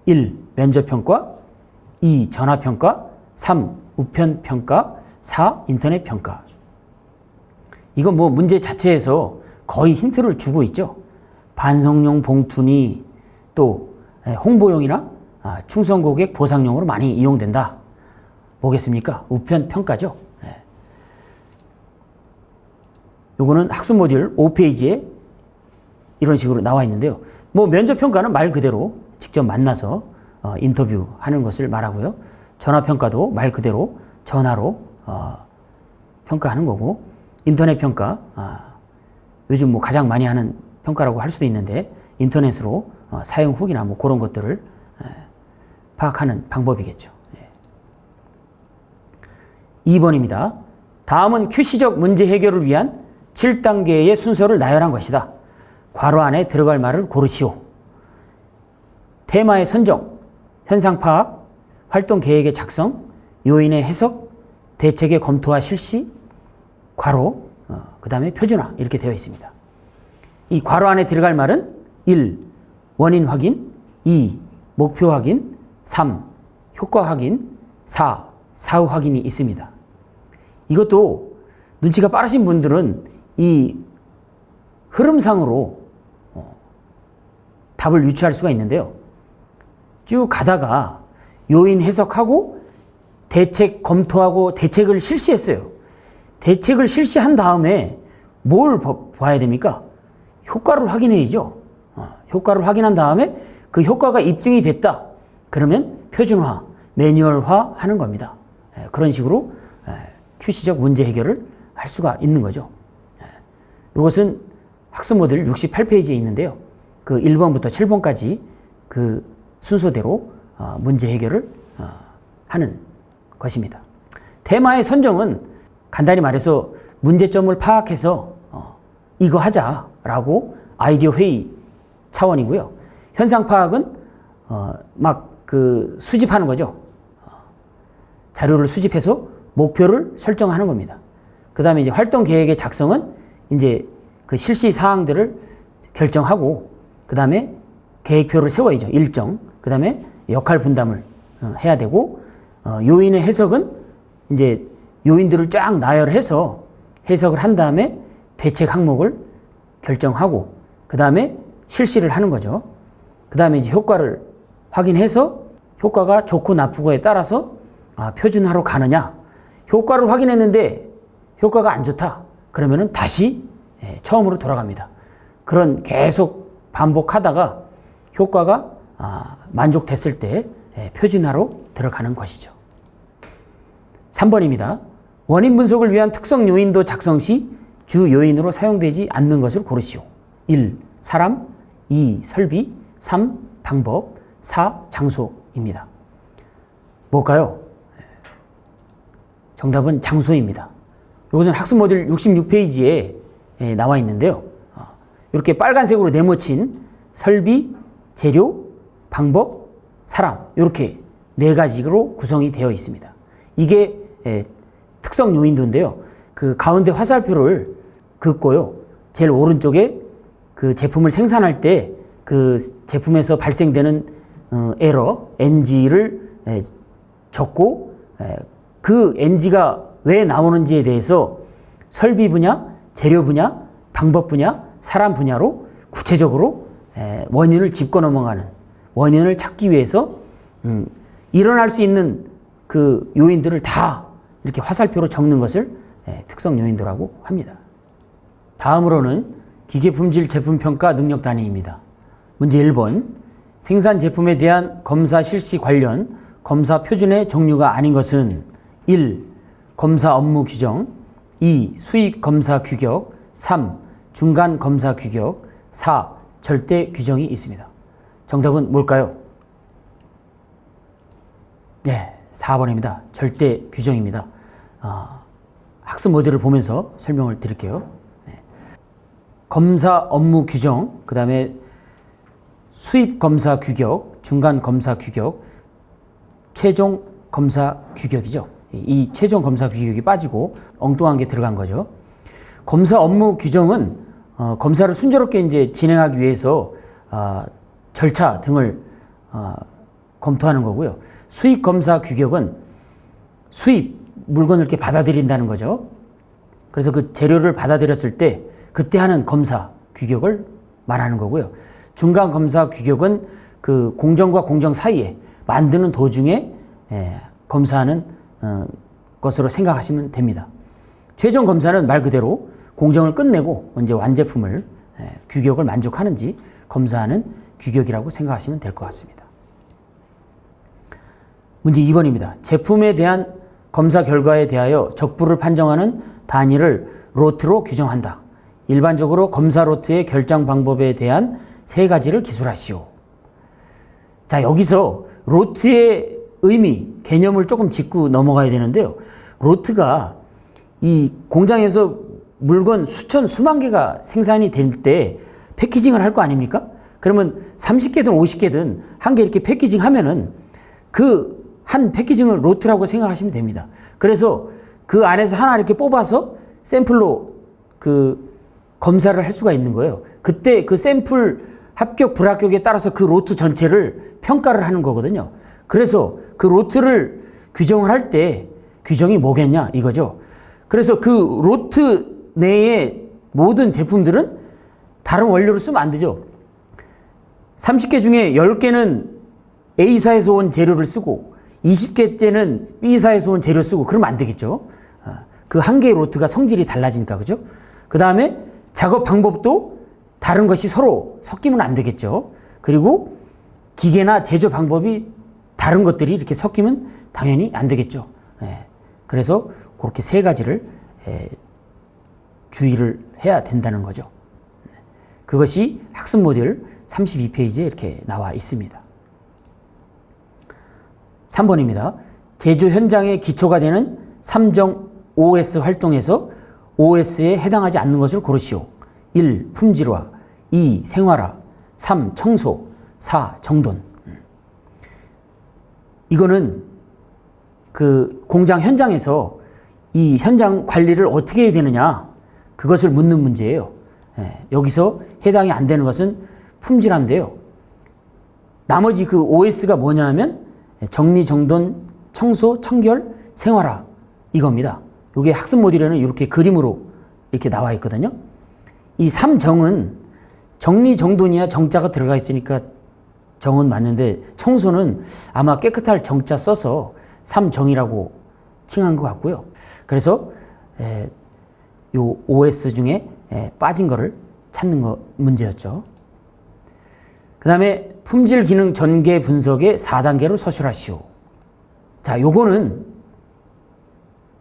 1. 면접평가 2. 전화평가 3. 우편평가 4. 인터넷평가. 이건 뭐 문제 자체에서 거의 힌트를 주고 있죠. 반송용 봉투니 또 홍보용이나 충성고객 보상용으로 많이 이용된다. 뭐겠습니까? 우편평가죠. 요거는 학습 모듈 5페이지에 이런 식으로 나와 있는데요. 뭐 면접평가는 말 그대로 직접 만나서 인터뷰하는 것을 말하고요. 전화평가도 말 그대로 전화로 평가하는 거고, 인터넷평가, 요즘 뭐 가장 많이 하는 평가라고 할 수도 있는데 인터넷으로 사용 후기나 뭐 그런 것들을 파악하는 방법이겠죠. 2번입니다. 다음은 QC적 문제 해결을 위한 7단계의 순서를 나열한 것이다. 괄호 안에 들어갈 말을 고르시오. 테마의 선정, 현상 파악, 활동 계획의 작성, 요인의 해석, 대책의 검토와 실시, 괄호, 그 다음에 표준화 이렇게 되어 있습니다. 이 괄호 안에 들어갈 말은 1. 원인 확인 2. 목표 확인 3. 효과 확인 4. 사후 확인이 있습니다. 이것도 눈치가 빠르신 분들은 이 흐름상으로 답을 유추할 수가 있는데요. 쭉 가다가 요인 해석하고 대책 검토하고 대책을 실시했어요. 대책을 실시한 다음에 뭘 봐야 됩니까? 효과를 확인해야죠. 효과를 확인한 다음에 그 효과가 입증이 됐다. 그러면 표준화, 매뉴얼화 하는 겁니다. 그런 식으로 QC적 문제 해결을 할 수가 있는 거죠. 이것은 학습 모듈 68페이지에 있는데요. 그 1번부터 7번까지 그 순서대로 문제 해결을 하는 것입니다. 테마의 선정은 간단히 말해서 문제점을 파악해서 이거 하자라고 아이디어 회의 차원이고요. 현상 파악은 막 그 수집하는 거죠. 자료를 수집해서 목표를 설정하는 겁니다. 그 다음에 이제 활동 계획의 작성은 이제 그 실시 사항들을 결정하고, 그 다음에 계획표를 세워야죠. 일정. 그 다음에 역할 분담을 해야 되고, 요인의 해석은 이제 요인들을 쫙 나열해서 해석을 한 다음에 대책 항목을 결정하고, 그 다음에 실시를 하는 거죠. 그 다음에 이제 효과를 확인해서 효과가 좋고 나쁘고에 따라서 표준화로 가느냐, 효과를 확인했는데 효과가 안 좋다. 그러면은 다시 처음으로 돌아갑니다. 그런 계속 반복하다가 효과가 만족됐을 때 표준화로 들어가는 것이죠. 3번입니다. 원인 분석을 위한 특성 요인도 작성 시 주 요인으로 사용되지 않는 것을 고르시오. 1. 사람 2. 설비 3. 방법 4. 장소입니다. 뭘까요? 정답은 장소입니다. 이것은 학습 모듈 66페이지에 나와 있는데요. 이렇게 빨간색으로 네모친 설비, 재료, 방법, 사람, 이렇게 네 가지로 구성이 되어 있습니다. 이게 특성 요인도인데요. 그 가운데 화살표를 긋고요. 제일 오른쪽에 그 제품을 생산할 때 그 제품에서 발생되는 에러, NG를 적고, 그 NG가 왜 나오는지에 대해서 설비 분야, 재료 분야, 방법 분야, 사람 분야로 구체적으로 원인을 짚고 넘어가는, 원인을 찾기 위해서 일어날 수 있는 그 요인들을 다 이렇게 화살표로 적는 것을 특성 요인도라고 합니다. 다음으로는 기계품질 제품평가 능력 단위입니다. 문제 1번. 생산 제품에 대한 검사 실시 관련 검사 표준의 종류가 아닌 것은 1. 검사 업무 규정 2. 수익 검사 규격 3. 중간 검사 규격, 4. 절대 규정이 있습니다. 정답은 뭘까요? 네, 4번입니다. 절대 규정입니다. 학습 모델을 보면서 설명을 드릴게요. 네. 검사 업무 규정, 그 다음에 수입 검사 규격, 중간 검사 규격, 최종 검사 규격이죠. 이 최종 검사 규격이 빠지고 엉뚱한 게 들어간 거죠. 검사 업무 규정은 검사를 순조롭게 이제 진행하기 위해서 절차 등을 검토하는 거고요. 수입 검사 규격은 수입 물건을 이렇게 받아들인다는 거죠. 그래서 그 재료를 받아들였을 때 그때 하는 검사 규격을 말하는 거고요. 중간 검사 규격은 그 공정과 공정 사이에 만드는 도중에 검사하는 것으로 생각하시면 됩니다. 최종 검사는 말 그대로 공정을 끝내고 이제 완제품을 규격을 만족하는지 검사하는 규격이라고 생각하시면 될 것 같습니다. 문제 2번입니다. 제품에 대한 검사 결과에 대하여 적부를 판정하는 단위를 로트로 규정한다. 일반적으로 검사 로트의 결정 방법에 대한 3가지를 기술하시오. 자, 여기서 로트의 의미, 개념을 조금 짚고 넘어가야 되는데요. 로트가 이 공장에서 물건 수만 개가 생산이 될 때 패키징을 할 거 아닙니까? 그러면 30개든 50개든 한 개 이렇게 패키징 하면은 그 한 패키징을 로트라고 생각하시면 됩니다. 그래서 그 안에서 하나 이렇게 뽑아서 샘플로 그 검사를 할 수가 있는 거예요. 그때 그 샘플 합격, 불합격에 따라서 그 로트 전체를 평가를 하는 거거든요. 그래서 그 로트를 규정을 할 때 규정이 뭐겠냐 이거죠. 그래서 그 로트 내의 모든 제품들은 다른 원료를 쓰면 안 되죠. 30개 중에 10개는 A사에서 온 재료를 쓰고 20개째는 B사에서 온 재료 쓰고 그러면 안 되겠죠. 그 한 개의 로트가 성질이 달라지니까, 그죠? 그 다음에 작업 방법도 다른 것이 서로 섞이면 안 되겠죠. 그리고 기계나 제조 방법이 다른 것들이 이렇게 섞이면 당연히 안 되겠죠. 그래서 그렇게 3가지를 주의를 해야 된다는 거죠. 그것이 학습 모듈 32페이지에 이렇게 나와 있습니다. 3번입니다. 제조 현장의 기초가 되는 3정 OS 활동에서 OS에 해당하지 않는 것을 고르시오. 1. 품질화, 2. 생활화, 3. 청소, 4. 정돈. 이거는 그 공장 현장에서 이 현장 관리를 어떻게 해야 되느냐, 그것을 묻는 문제예요. 여기서 해당이 안 되는 것은 품질화인데요. 나머지 그 OS가 뭐냐 하면 정리, 정돈, 청소, 청결, 생활화 이겁니다. 이게 학습 모듈에는 이렇게 그림으로 이렇게 나와 있거든요. 이 3정은 정리, 정돈이야 정자가 들어가 있으니까 정은 맞는데 청소는 아마 깨끗할 정자 써서 3정이라고 칭한 것 같고요. 그래서 요 OS 중에 빠진 거를 찾는 거 문제였죠. 그 다음에 품질 기능 전개 분석의 4단계로 서술하시오. 자, 요거는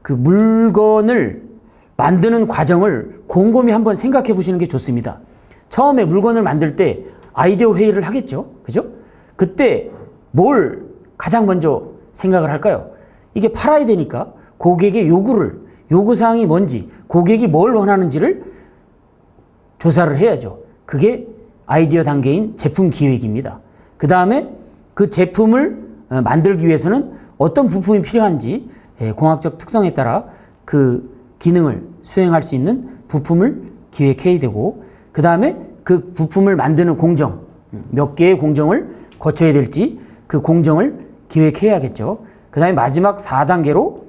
그 물건을 만드는 과정을 곰곰이 한번 생각해 보시는 게 좋습니다. 처음에 물건을 만들 때 아이디어 회의를 하겠죠. 그죠? 그때 뭘 가장 먼저 생각을 할까요? 이게 팔아야 되니까 고객의 요구사항이 뭔지, 고객이 뭘 원하는지를 조사를 해야죠. 그게 아이디어 단계인 제품 기획입니다. 그 다음에 그 제품을 만들기 위해서는 어떤 부품이 필요한지 공학적 특성에 따라 그 기능을 수행할 수 있는 부품을 기획해야 되고, 그 다음에 그 부품을 만드는 공정, 몇 개의 공정을 거쳐야 될지 그 공정을 기획해야겠죠. 그 다음에 마지막 4단계로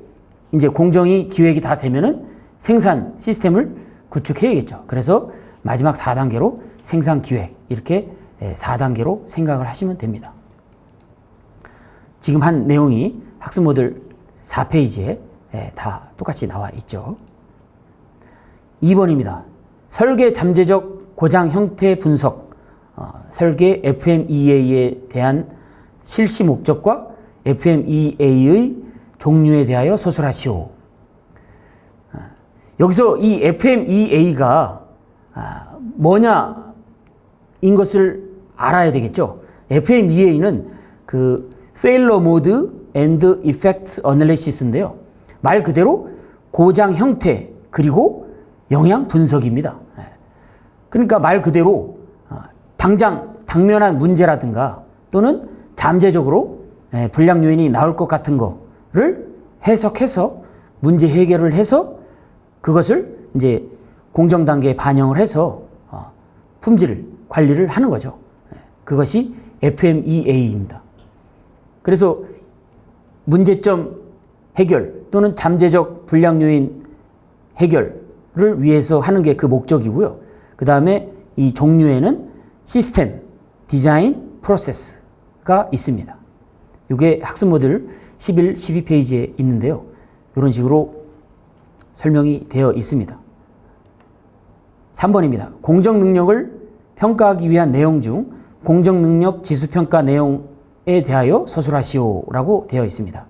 이제 공정이 기획이 다 되면은 생산 시스템을 구축해야겠죠. 그래서 마지막 4단계로 생산 기획, 이렇게 4단계로 생각을 하시면 됩니다. 지금 한 내용이 학습 모듈 4페이지에 다 똑같이 나와 있죠. 2번입니다. 설계 잠재적 고장 형태 분석, 설계 FMEA에 대한 실시 목적과 FMEA의 종류에 대하여 서술하시오. 여기서 이 FMEA가 뭐냐인 것을 알아야 되겠죠. FMEA는 그 Failure Mode and Effect Analysis인데요. 말 그대로 고장 형태 그리고 영향 분석입니다. 그러니까 말 그대로 당장 당면한 문제라든가 또는 잠재적으로 불량 요인이 나올 것 같은 거를 해석해서 문제 해결을 해서 그것을 이제 공정 단계에 반영을 해서 품질 관리를 하는 거죠. 그것이 FMEA입니다. 그래서 문제점 해결 또는 잠재적 불량 요인 해결을 위해서 하는 게 그 목적이고요. 그 다음에 이 종류에는 시스템, 디자인, 프로세스가 있습니다. 이게 학습 모듈 11, 12페이지에 있는데요. 이런 식으로 설명이 되어 있습니다. 3번입니다. 공정 능력을 평가하기 위한 내용 중 공정 능력 지수 평가 내용에 대하여 서술하시오라고 되어 있습니다.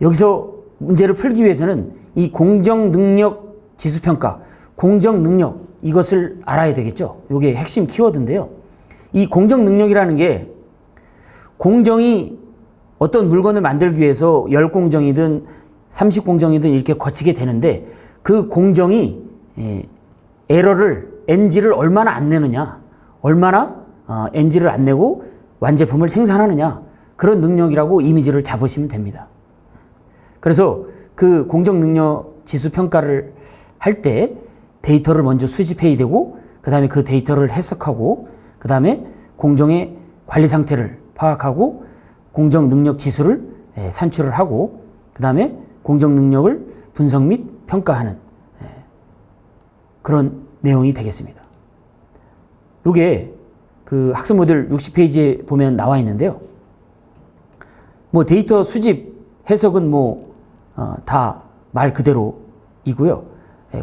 여기서 문제를 풀기 위해서는 이 공정 능력 지수 평가, 공정 능력 이것을 알아야 되겠죠. 이게 핵심 키워드인데요. 이 공정 능력이라는 게 공정이 어떤 물건을 만들기 위해서 10공정이든 30공정이든 이렇게 거치게 되는데 그 공정이 에러를 NG를 얼마나 안 내느냐, 얼마나 NG를 안 내고 완제품을 생산하느냐, 그런 능력이라고 이미지를 잡으시면 됩니다. 그래서 그 공정 능력 지수 평가를 할 때 데이터를 먼저 수집해야 되고 그 다음에 그 데이터를 해석하고 그 다음에 공정의 관리 상태를 파악하고 공정 능력 지수를 산출을 하고 그 다음에 공정 능력을 분석 및 평가하는 그런 내용이 되겠습니다. 이게 그 학습 모듈 60페이지에 보면 나와 있는데요. 뭐 데이터 수집 해석은 뭐 다 말 그대로이고요.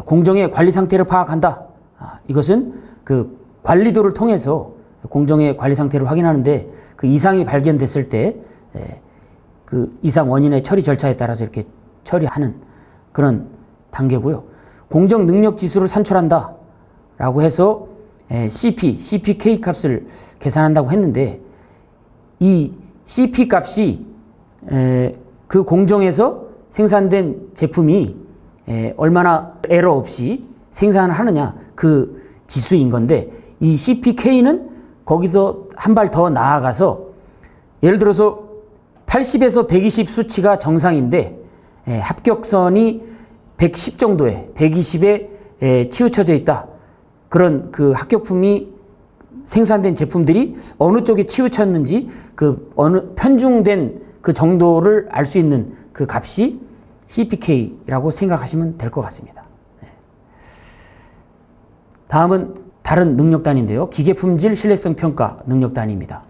공정의 관리 상태를 파악한다. 이것은 그 관리도를 통해서 공정의 관리 상태를 확인하는데 그 이상이 발견됐을 때 그 이상 원인의 처리 절차에 따라서 이렇게 처리하는 그런 단계고요. 공정 능력 지수를 산출한다 라고 해서 CPK 값을 계산한다고 했는데 이 CP 값이 그 공정에서 생산된 제품이 얼마나 에러 없이 생산을 하느냐 그 지수인 건데 이 CPK는 거기서 한 발 더 나아가서 예를 들어서 80에서 120 수치가 정상인데 합격선이 110 정도에 120에 치우쳐져 있다. 그런 그 합격품이 생산된 제품들이 어느 쪽에 치우쳤는지 그 어느 편중된 그 정도를 알 수 있는 그 값이 CPK라고 생각하시면 될 것 같습니다. 다음은 다른 능력단인데요. 기계품질 신뢰성 평가 능력단입니다.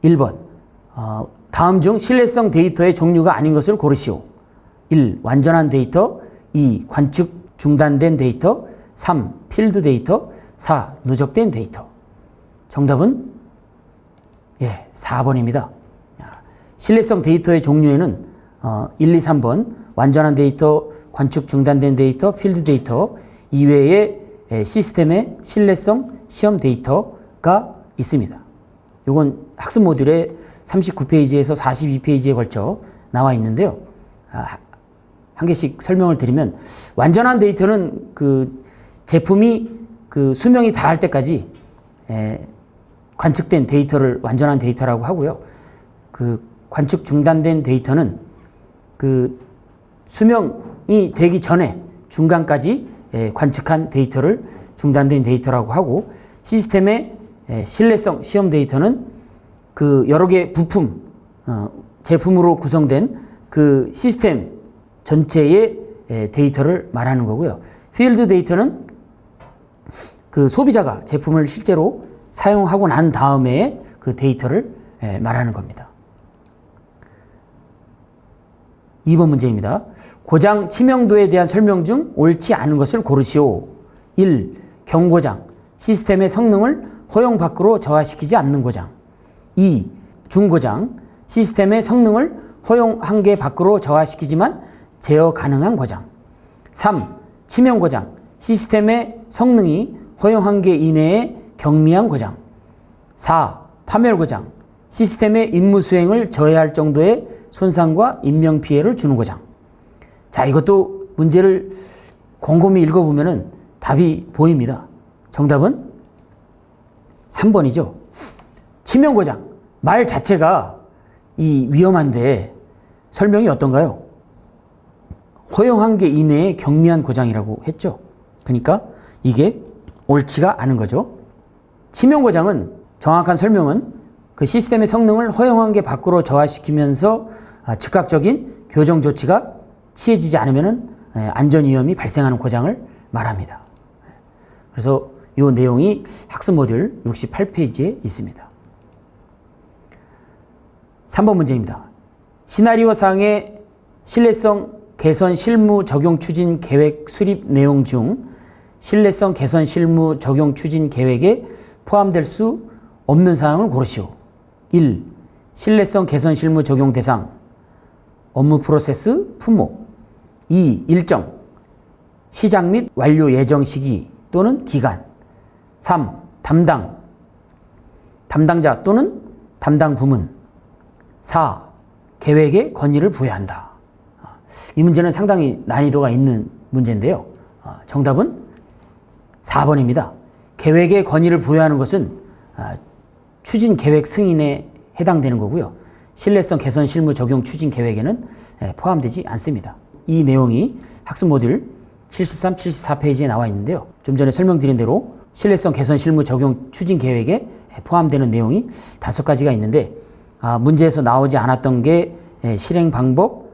1번 다음 중 신뢰성 데이터의 종류가 아닌 것을 고르시오. 1. 완전한 데이터 2. 관측 중단된 데이터 3. 필드 데이터 4. 누적된 데이터. 정답은 4번입니다. 신뢰성 데이터의 종류에는 1, 2, 3번 완전한 데이터, 관측 중단된 데이터, 필드 데이터 이외에 시스템의 신뢰성 시험 데이터가 있습니다. 이건 학습 모듈의 39페이지에서 42페이지에 걸쳐 나와 있는데요. 한 개씩 설명을 드리면 완전한 데이터는 그 제품이 그 수명이 다할 때까지 관측된 데이터를 완전한 데이터라고 하고요. 그 관측 중단된 데이터는 그 수명이 되기 전에 중간까지 관측한 데이터를 중단된 데이터라고 하고 시스템의 신뢰성 시험 데이터는 그 여러 개의 부품, 제품으로 구성된 그 시스템 전체의 데이터를 말하는 거고요. 필드 데이터는 그 소비자가 제품을 실제로 사용하고 난 다음에 그 데이터를 말하는 겁니다. 2번 문제입니다. 고장 치명도에 대한 설명 중 옳지 않은 것을 고르시오. 1. 경고장, 시스템의 성능을 허용 밖으로 저하시키지 않는 고장. 2. 중고장, 시스템의 성능을 허용 한계 밖으로 저하시키지만 제어 가능한 고장. 3. 치명고장, 시스템의 성능이 허용 한계 이내의 경미한 고장. 4. 파멸 고장. 시스템의 임무 수행을 저해할 정도의 손상과 인명피해를 주는 고장. 자, 이것도 문제를 곰곰이 읽어보면 답이 보입니다. 정답은 3번이죠. 치명 고장. 말 자체가 이 위험한데 설명이 어떤가요? 허용 한계 이내의 경미한 고장이라고 했죠. 그러니까 이게 옳지가 않은 거죠. 치명 고장은 정확한 설명은 그 시스템의 성능을 허용 한계 밖으로 저하시키면서 즉각적인 교정 조치가 취해지지 않으면 안전 위험이 발생하는 고장을 말합니다. 그래서 이 내용이 학습 모듈 68페이지에 있습니다. 3번 문제입니다. 시나리오상의 신뢰성 개선 실무 적용 추진 계획 수립 내용 중 신뢰성 개선 실무 적용 추진 계획에 포함될 수 없는 사항을 고르시오. 1. 신뢰성 개선 실무 적용 대상 업무 프로세스 품목. 2. 일정 시작 및 완료 예정 시기 또는 기간. 3. 담당자 또는 담당 부문. 4. 계획에 권위를 부여한다. 이 문제는 상당히 난이도가 있는 문제인데요. 정답은 4번입니다. 계획에 권위를 부여하는 것은 추진 계획 승인에 해당되는 거고요. 신뢰성 개선 실무 적용 추진 계획에는 포함되지 않습니다. 이 내용이 학습 모듈 73, 74페이지에 나와 있는데요. 좀 전에 설명드린 대로 신뢰성 개선 실무 적용 추진 계획에 포함되는 내용이 5가지가 있는데 문제에서 나오지 않았던 게 실행 방법,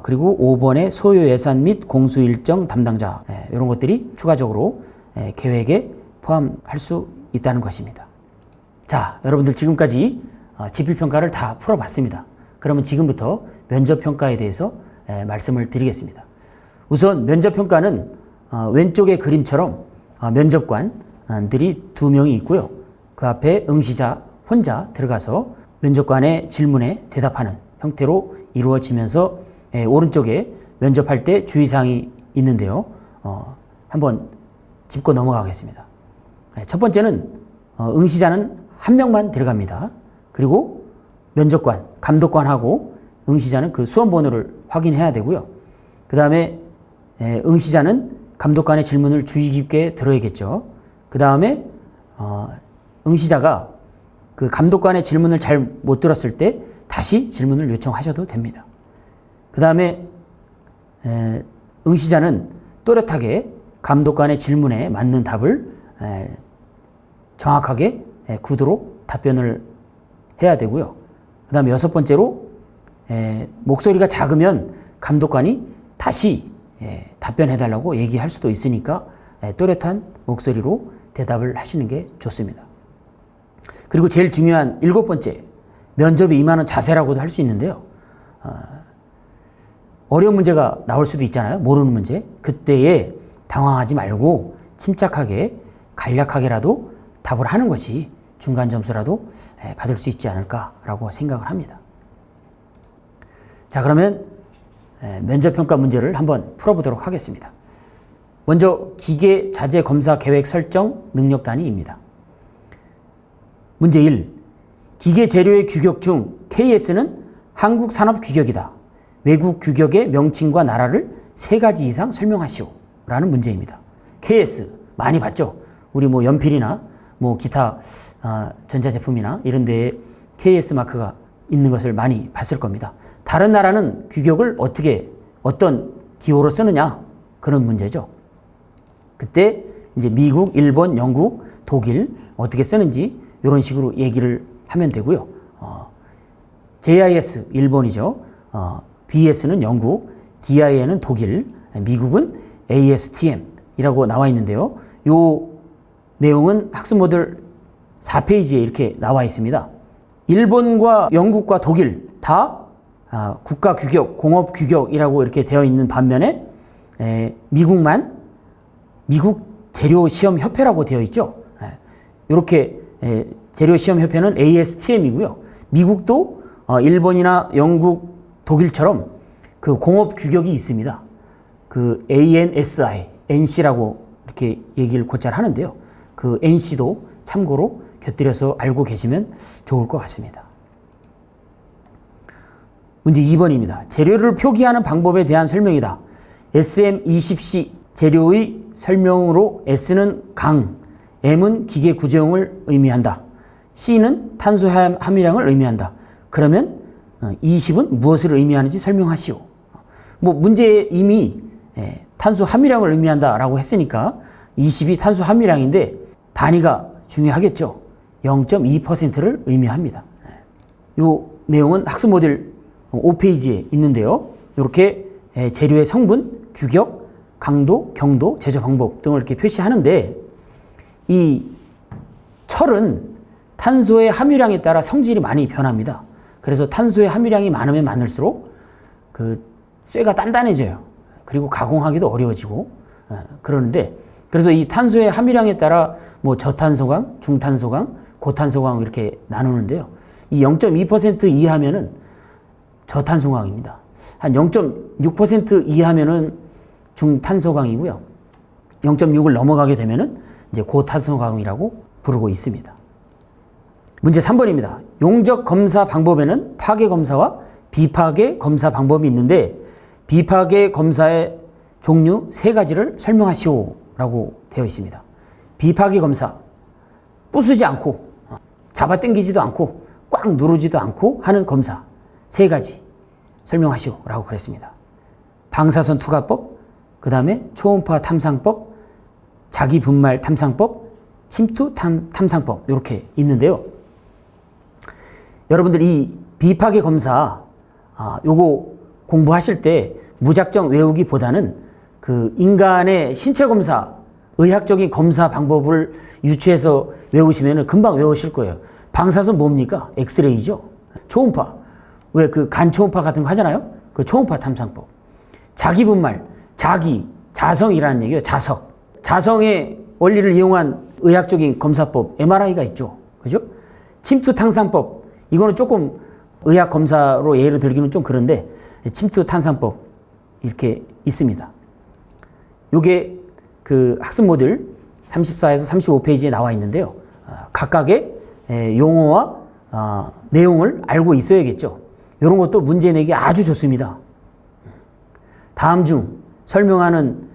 그리고 5번의 소요 예산 및 공수 일정 담당자, 이런 것들이 추가적으로 계획에 포함할 수 있다는 것입니다. 자, 여러분들 지금까지 지필평가를 다 풀어봤습니다. 그러면 지금부터 면접평가에 대해서 말씀을 드리겠습니다. 우선 면접평가는 왼쪽의 그림처럼 면접관들이 2명이 있고요. 그 앞에 응시자 혼자 들어가서 면접관의 질문에 대답하는 형태로 이루어지면서 오른쪽에 면접할 때 주의사항이 있는데요. 한번 짚고 넘어가겠습니다. 첫 번째는 응시자는 1명만 들어갑니다. 그리고 면접관, 감독관하고 응시자는 그 수험번호를 확인해야 되고요. 그 다음에 응시자는 감독관의 질문을 주의 깊게 들어야겠죠. 그 다음에 응시자가 그 감독관의 질문을 잘 못 들었을 때 다시 질문을 요청하셔도 됩니다. 그 다음에 응시자는 또렷하게 감독관의 질문에 맞는 답을 정확하게 구두로 답변을 해야 되고요. 그 다음에 6번째로 목소리가 작으면 감독관이 다시 답변해달라고 얘기할 수도 있으니까 또렷한 목소리로 대답을 하시는 게 좋습니다. 그리고 제일 중요한 7번째, 면접에 임하는 자세라고도 할 수 있는데요. 어려운 문제가 나올 수도 있잖아요. 모르는 문제. 그때에 당황하지 말고 침착하게 간략하게라도 답을 하는 것이 중간 점수라도 받을 수 있지 않을까라고 생각을 합니다. 자, 그러면 면접평가 문제를 한번 풀어보도록 하겠습니다. 먼저 기계 자재 검사 계획 설정 능력 단위입니다. 문제 1. 기계 재료의 규격 중 KS는 한국 산업 규격이다. 외국 규격의 명칭과 나라를 3가지 이상 설명하시오. 라는 문제입니다. KS 많이 봤죠? 우리 뭐 연필이나 뭐 기타 전자제품이나 이런 데에 KS 마크가 있는 것을 많이 봤을 겁니다. 다른 나라는 규격을 어떤 기호로 쓰느냐? 그런 문제죠. 그때 이제 미국, 일본, 영국, 독일 어떻게 쓰는지 이런 식으로 얘기를 하면 되고요. JIS 일본이죠. BS는 영국, DIN은 독일, 미국은 ASTM이라고 나와 있는데요. 이 내용은 학습 모듈 4페이지에 이렇게 나와 있습니다. 일본과 영국과 독일 다 국가 규격, 공업 규격이라고 이렇게 되어 있는 반면에 미국만 미국 재료 시험 협회라고 되어 있죠. 이렇게 재료 시험 협회는 ASTM이고요. 미국도 일본이나 영국, 독일처럼 그 공업 규격이 있습니다. 그 ANSI, NC라고 이렇게 얘기를 곧잘 하는데요. 그 NC도 참고로 곁들여서 알고 계시면 좋을 것 같습니다. 문제 2번입니다. 재료를 표기하는 방법에 대한 설명이다. SM20C 재료의 설명으로 S는 강, M은 기계 구조형을 의미한다. C는 탄소 함유량을 의미한다. 그러면 20은 무엇을 의미하는지 설명하시오. 뭐 문제에 이미 탄소 함유량을 의미한다라고 했으니까 20이 탄소 함유량인데 단위가 중요하겠죠. 0.2%를 의미합니다. 이 내용은 학습 모듈 5페이지에 있는데요. 이렇게 재료의 성분, 규격, 강도, 경도, 제조 방법 등을 이렇게 표시하는데 이 철은 탄소의 함유량에 따라 성질이 많이 변합니다. 그래서 탄소의 함유량이 많으면 많을수록 그 쇠가 단단해져요. 그리고 가공하기도 어려워지고 그러는데 그래서 이 탄소의 함유량에 따라 뭐 저탄소강, 중탄소강, 고탄소강 이렇게 나누는데요. 이 0.2% 이하면은 저탄소강입니다. 한 0.6% 이하면은 중탄소강이고요. 0.6을 넘어가게 되면은 이제 고탄소강이라고 부르고 있습니다. 문제 3번입니다. 용적 검사 방법에는 파괴 검사와 비파괴 검사 방법이 있는데 비파괴 검사의 종류 3가지를 설명하시오 라고 되어 있습니다. 비파괴 검사, 부수지 않고 잡아당기지도 않고 꽉 누르지도 않고 하는 검사 3가지 설명하시오 라고 그랬습니다. 방사선 투과법, 그 다음에 초음파 탐상법, 자기분말 탐상법, 침투 탐상법 이렇게 있는데요. 여러분들 이 비파괴 검사 요거 공부하실 때 무작정 외우기보다는 그 인간의 신체 검사, 의학적인 검사 방법을 유추해서 외우시면 금방 외우실 거예요. 방사선 뭡니까? 엑스레이죠. 초음파. 왜 그 간 초음파 같은 거 하잖아요? 그 초음파 탐상법. 자기분말, 자성이라는 얘기예요. 자성의 원리를 이용한 의학적인 검사법, MRI가 있죠. 그죠? 침투 탐상법. 이거는 조금 의학 검사로 예를 들기는 좀 그런데 침투 탐상법 이렇게 있습니다. 요게 그 학습 모듈 34에서 35페이지에 나와 있는데요. 각각의 용어와 내용을 알고 있어야겠죠. 이런 것도 문제 내기 아주 좋습니다. 다음 중 설명하는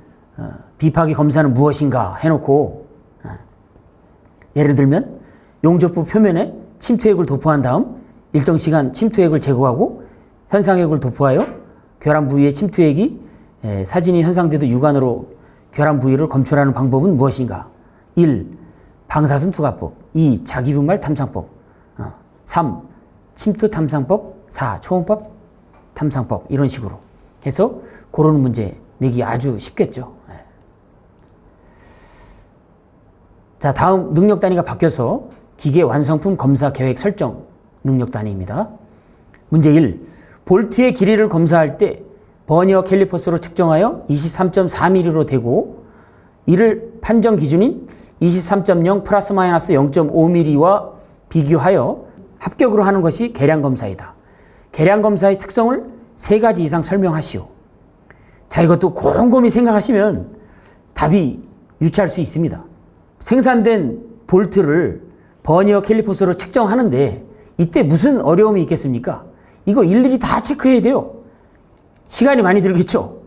비파괴 검사는 무엇인가 해놓고 예를 들면 용접부 표면에 침투액을 도포한 다음 일정 시간 침투액을 제거하고 현상액을 도포하여 결함 부위에 침투액이 사진이 현상돼도 육안으로 결함 부위를 검출하는 방법은 무엇인가? 1. 방사선 투과법. 2. 자기분말 탐상법. 3. 침투 탐상법. 4. 초음파 탐상법. 이런 식으로 해서 고르는 문제 내기 아주 쉽겠죠. 자, 다음 능력 단위가 바뀌어서 기계 완성품 검사 계획 설정 능력 단위입니다. 문제 1. 볼트의 길이를 검사할 때 버니어 캘리퍼스로 측정하여 23.4mm로 되고 이를 판정 기준인 23.0 플러스 마이너스 0.5mm와 비교하여 합격으로 하는 것이 계량 검사이다. 계량 검사의 특성을 3가지 이상 설명하시오. 자, 이것도 곰곰이 생각하시면 답이 유추할 수 있습니다. 생산된 볼트를 버니어 캘리퍼스로 측정하는데 이때 무슨 어려움이 있겠습니까? 이거 일일이 다 체크해야 돼요. 시간이 많이 들겠죠?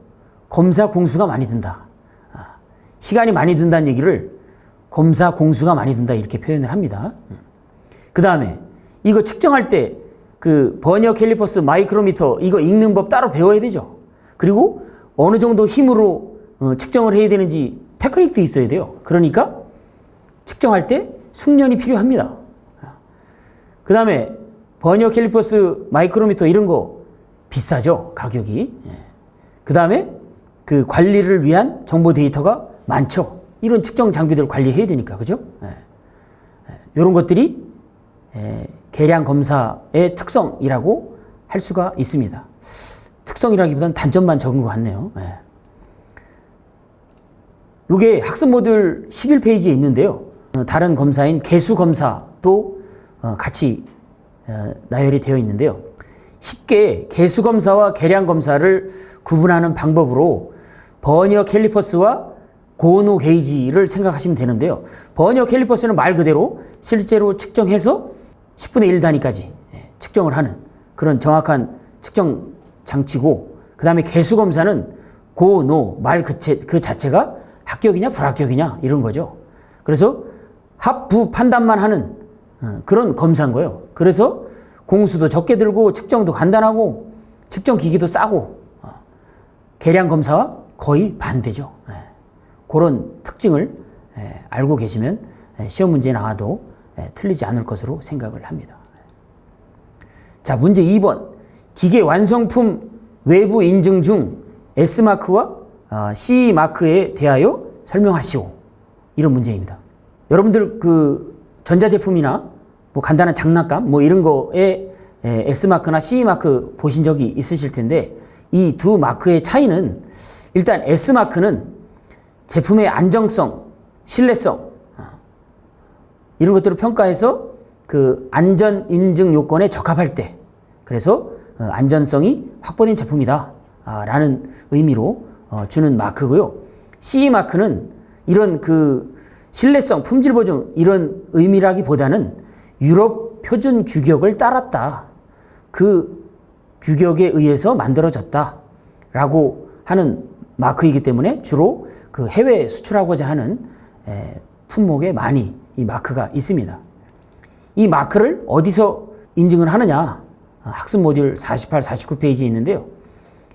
검사 공수가 많이 든다. 시간이 많이 든다는 얘기를 검사 공수가 많이 든다 이렇게 표현을 합니다. 그 다음에 이거 측정할 때 그 버니어 캘리퍼스 마이크로미터 이거 읽는 법 따로 배워야 되죠. 그리고 어느 정도 힘으로 측정을 해야 되는지 테크닉도 있어야 돼요. 그러니까 측정할 때 숙련이 필요합니다. 그 다음에 버니어 캘리퍼스 마이크로미터 이런 거 비싸죠. 가격이. 그 다음에 그 관리를 위한 정보 데이터가 많죠. 이런 측정 장비들을 관리해야 되니까. 그죠? 이런 것들이 계량 검사의 특성이라고 할 수가 있습니다. 특성이라기보다는 단점만 적은 것 같네요. 이게 학습 모듈 11페이지에 있는데요. 다른 검사인 개수 검사도 같이 나열이 되어 있는데요. 쉽게 개수 검사와 계량 검사를 구분하는 방법으로 버니어 캘리퍼스와 고노 게이지를 생각하시면 되는데요. 버니어 캘리퍼스는 말 그대로 실제로 측정해서 10분의 1 단위까지 측정을 하는 그런 정확한 측정 장치고, 그 다음에 개수 검사는 고노 말 그 자체가 합격이냐 불합격이냐 이런 거죠. 그래서 합부 판단만 하는 그런 검사인 거예요. 그래서 공수도 적게 들고 측정도 간단하고 측정 기기도 싸고 계량 검사와 거의 반대죠. 그런 특징을 알고 계시면 시험 문제에 나와도 틀리지 않을 것으로 생각을 합니다. 자, 문제 2번. 기계 완성품 외부 인증 중 S마크와 CE마크에 대하여 설명하시오. 이런 문제입니다. 여러분들 그 전자제품이나 뭐 간단한 장난감 뭐 이런 거에 S마크나 CE마크 보신 적이 있으실 텐데, 이 두 마크의 차이는 일단 S마크는 제품의 안정성, 신뢰성 이런 것들을 평가해서 그 안전 인증 요건에 적합할 때, 그래서 안전성이 확보된 제품이다 라는 의미로 주는 마크고요. CE마크는 이런 그 신뢰성, 품질 보증 이런 의미라기보다는 유럽 표준 규격을 따랐다, 그 규격에 의해서 만들어졌다 라고 하는 마크이기 때문에 주로 그 해외 수출하고자 하는 품목에 많이 이 마크가 있습니다. 이 마크를 어디서 인증을 하느냐, 학습 모듈 48, 49페이지에 있는데요.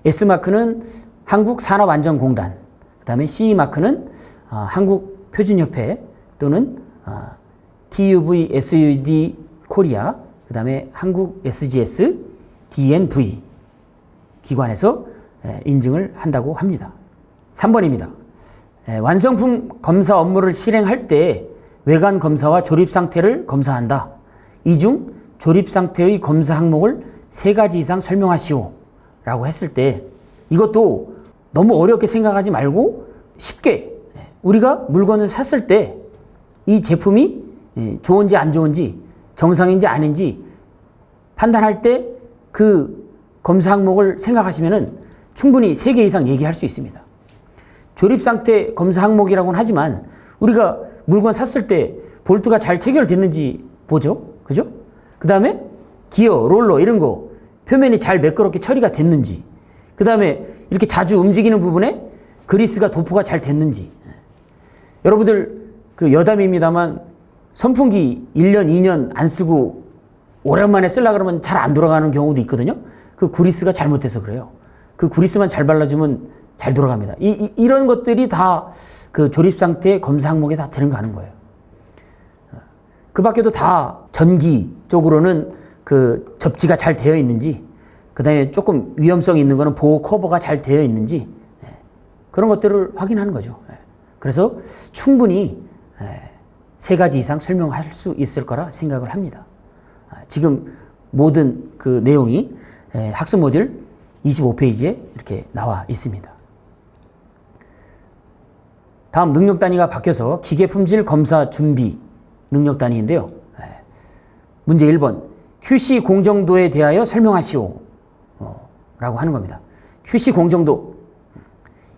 S마크는 한국산업안전공단, 그 다음에 CE마크는 한국표준협회 또는 TUV, SUD 코리아, 그 다음에 한국 SGS, DNV 기관에서 인증을 한다고 합니다. 3번입니다. 완성품 검사 업무를 실행할 때 외관 검사와 조립 상태를 검사한다. 이 중 조립 상태의 검사 항목을 3가지 이상 설명하시오 라고 했을 때, 이것도 너무 어렵게 생각하지 말고 쉽게 우리가 물건을 샀을 때 이 제품이 좋은지 안 좋은지, 정상인지 아닌지 판단할 때 그 검사 항목을 생각하시면 충분히 3개 이상 얘기할 수 있습니다. 조립 상태 검사 항목이라고는 하지만 우리가 물건 샀을 때 볼트가 잘 체결됐는지 보죠. 그죠? 그 다음에 기어, 롤러 이런 거 표면이 잘 매끄럽게 처리가 됐는지, 그 다음에 이렇게 자주 움직이는 부분에 그리스가 도포가 잘 됐는지. 여러분들 그 여담입니다만 선풍기 1년, 2년 안 쓰고 오랜만에 쓰려고 그러면 잘 안 돌아가는 경우도 있거든요. 그 그리스가 잘못돼서 그래요. 그 그리스만 잘 발라주면 잘 돌아갑니다. 이런 것들이 다 그 조립 상태 검사 항목에 다 들어가는 거예요. 그 밖에도 다 전기 쪽으로는 그 접지가 잘 되어 있는지, 그 다음에 조금 위험성이 있는 거는 보호 커버가 잘 되어 있는지, 그런 것들을 확인하는 거죠. 그래서 충분히 3가지 이상 설명할 수 있을 거라 생각을 합니다. 지금 모든 그 내용이 학습 모듈 25페이지에 이렇게 나와 있습니다. 다음 능력 단위가 바뀌어서 기계 품질 검사 준비 능력 단위인데요. 문제 1번. QC 공정도에 대하여 설명하시오 라고 하는 겁니다. QC 공정도.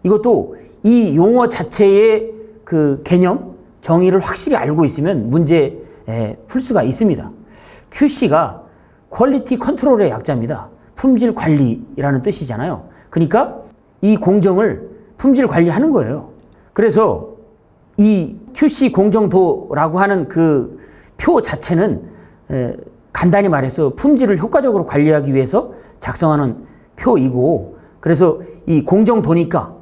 이것도 이 용어 자체의 그 개념, 정의를 확실히 알고 있으면 문제 풀 수가 있습니다. QC가 퀄리티 컨트롤의 약자입니다. 품질 관리라는 뜻이잖아요. 그러니까 이 공정을 품질 관리하는 거예요. 그래서 이 QC 공정도라고 하는 그 표 자체는 간단히 말해서 품질을 효과적으로 관리하기 위해서 작성하는 표이고, 그래서 이 공정도니까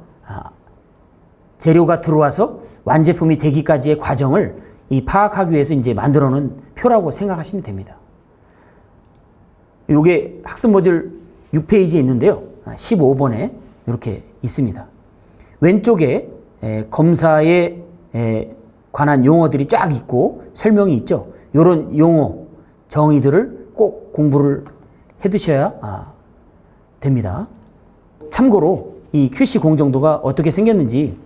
재료가 들어와서 완제품이 되기까지의 과정을 이 파악하기 위해서 이제 만들어 놓은 표라고 생각하시면 됩니다. 요게 학습 모듈 6페이지에 있는데요. 15번에 이렇게 있습니다. 왼쪽에 검사에 관한 용어들이 쫙 있고 설명이 있죠. 이런 용어, 정의들을 꼭 공부를 해 두셔야 됩니다. 참고로 이 QC 공정도가 어떻게 생겼는지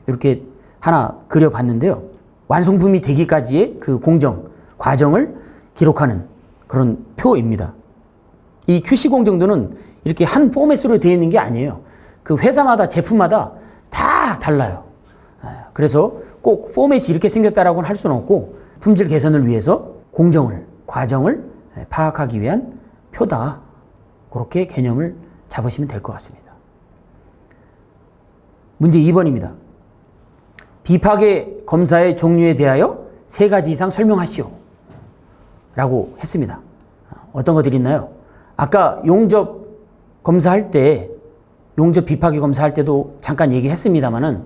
이렇게 하나 그려봤는데요. 완성품이 되기까지의 그 공정, 과정을 기록하는 그런 표입니다. 이 QC 공정도는 이렇게 한 포맷으로 되어 있는 게 아니에요. 그 회사마다, 제품마다 다 달라요. 그래서 꼭 포맷이 이렇게 생겼다라고는 할 수는 없고 품질 개선을 위해서 공정을, 과정을 파악하기 위한 표다. 그렇게 개념을 잡으시면 될 것 같습니다. 문제 2번입니다. 비파괴 검사의 종류에 대하여 3가지 이상 설명하시오. 라고 했습니다. 어떤 것들이 있나요? 아까 용접 검사할 때, 용접 비파괴 검사할 때도 잠깐 얘기했습니다만은,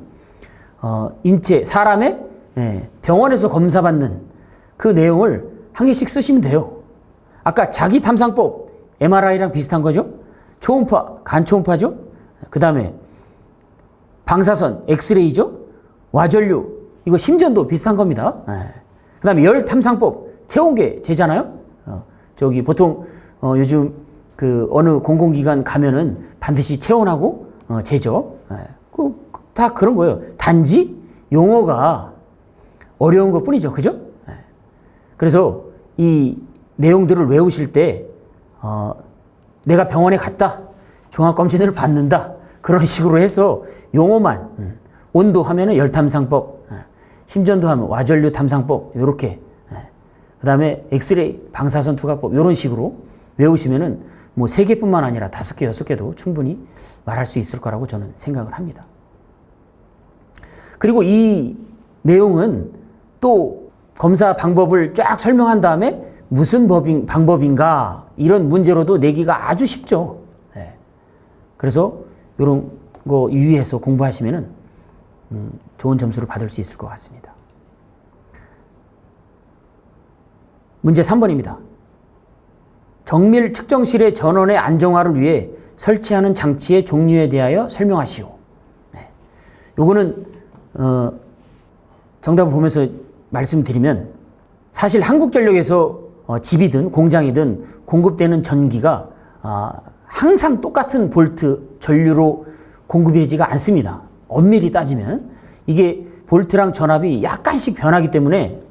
인체, 사람의 병원에서 검사받는 그 내용을 한 개씩 쓰시면 돼요. 아까 자기탐상법, MRI랑 비슷한 거죠? 초음파, 간초음파죠? 그 다음에 방사선, 엑스레이죠? 와전류, 이거 심전도 비슷한 겁니다. 그 다음에 열탐상법, 체온계 재잖아요? 저기 보통 요즘 그 어느 공공기관 가면은 반드시 체온하고 재죠. 다 그런 거예요. 단지 용어가 어려운 것 뿐이죠. 그죠? 그래서 이 내용들을 외우실 때 내가 병원에 갔다, 종합검진을 받는다, 그런 식으로 해서 용어만, 온도 하면은 열탐상법, 심전도 하면 와전류 탐상법, 요렇게, 그 다음에 엑스레이, 방사선 투과법, 요런 식으로 외우시면은 뭐 3개뿐만 아니라 5개, 6개도 충분히 말할 수 있을 거라고 저는 생각을 합니다. 그리고 이 내용은 또 검사 방법을 쫙 설명한 다음에 무슨 방법인가 이런 문제로도 내기가 아주 쉽죠. 그래서 이런 거 유의해서 공부하시면은 좋은 점수를 받을 수 있을 것 같습니다. 문제 3번입니다. 정밀 측정실의 전원의 안정화를 위해 설치하는 장치의 종류에 대하여 설명하시오. 요거는 정답을 보면서 말씀드리면 사실 한국전력에서 집이든 공장이든 공급되는 전기가 항상 똑같은 볼트 전류로 공급되지가 않습니다. 엄밀히 따지면 이게 볼트랑 전압이 약간씩 변하기 때문에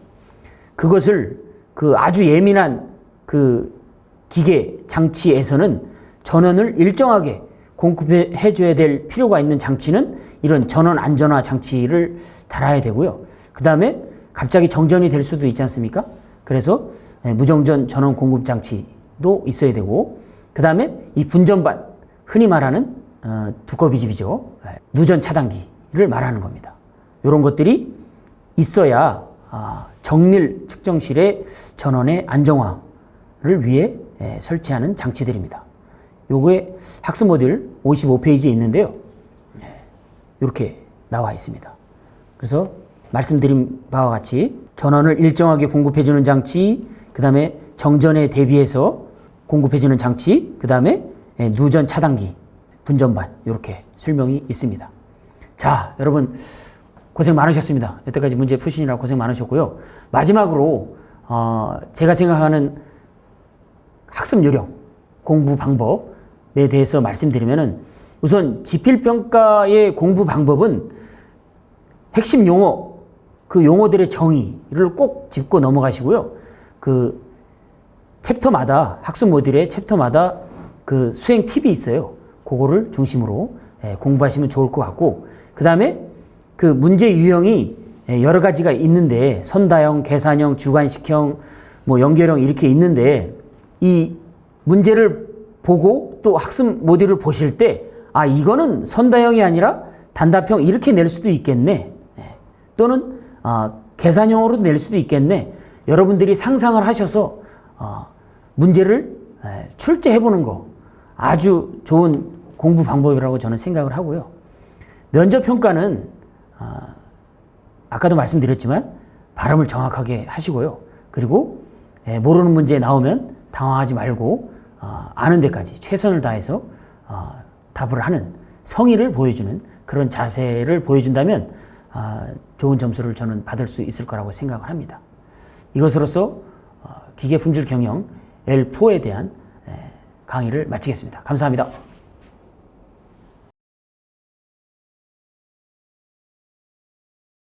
그것을 그 아주 예민한 그 기계 장치에서는 전원을 일정하게 공급해 줘야 될 필요가 있는 장치는 이런 전원 안전화 장치를 달아야 되고요. 그 다음에 갑자기 정전이 될 수도 있지 않습니까? 그래서 무정전 전원 공급 장치도 있어야 되고, 그 다음에 이 분전반, 흔히 말하는 두꺼비집이죠. 누전 차단기를 말하는 겁니다. 이런 것들이 있어야 정밀 측정실의 전원의 안정화를 위해 설치하는 장치들입니다. 요게 학습 모듈 55페이지에 있는데요. 이렇게 나와 있습니다. 그래서 말씀드린 바와 같이 전원을 일정하게 공급해주는 장치, 그 다음에 정전에 대비해서 공급해주는 장치, 그 다음에 누전 차단기, 분전반, 이렇게 설명이 있습니다. 자, 여러분 고생 많으셨습니다. 여태까지 문제 푸시느라 고생 많으셨고요. 마지막으로 제가 생각하는 학습 요령, 공부 방법에 대해서 말씀드리면은 우선 지필평가의 공부 방법은 핵심 용어, 그 용어들의 정의를 꼭 짚고 넘어가시고요. 그 챕터마다, 학습 모듈의 챕터마다 그 수행 팁이 있어요. 그거를 중심으로 공부하시면 좋을 것 같고, 그 다음에 그 문제 유형이 여러 가지가 있는데 선다형, 계산형, 주관식형, 뭐 연결형 이렇게 있는데 이 문제를 보고 또 학습 모듈을 보실 때 이거는 선다형이 아니라 단답형 이렇게 낼 수도 있겠네. 또는 계산형으로도 낼 수도 있겠네. 여러분들이 상상을 하셔서 문제를 출제해 보는 거 아주 좋은 공부 방법이라고 저는 생각을 하고요. 면접 평가는 아까도 말씀드렸지만 발음을 정확하게 하시고요. 그리고 모르는 문제 나오면 당황하지 말고 아는 데까지 최선을 다해서 답을 하는 성의를 보여주는 그런 자세를 보여준다면 좋은 점수를 저는 받을 수 있을 거라고 생각을 합니다. 이것으로서 기계품질 경영 L4에 대한 강의를 마치겠습니다. 감사합니다.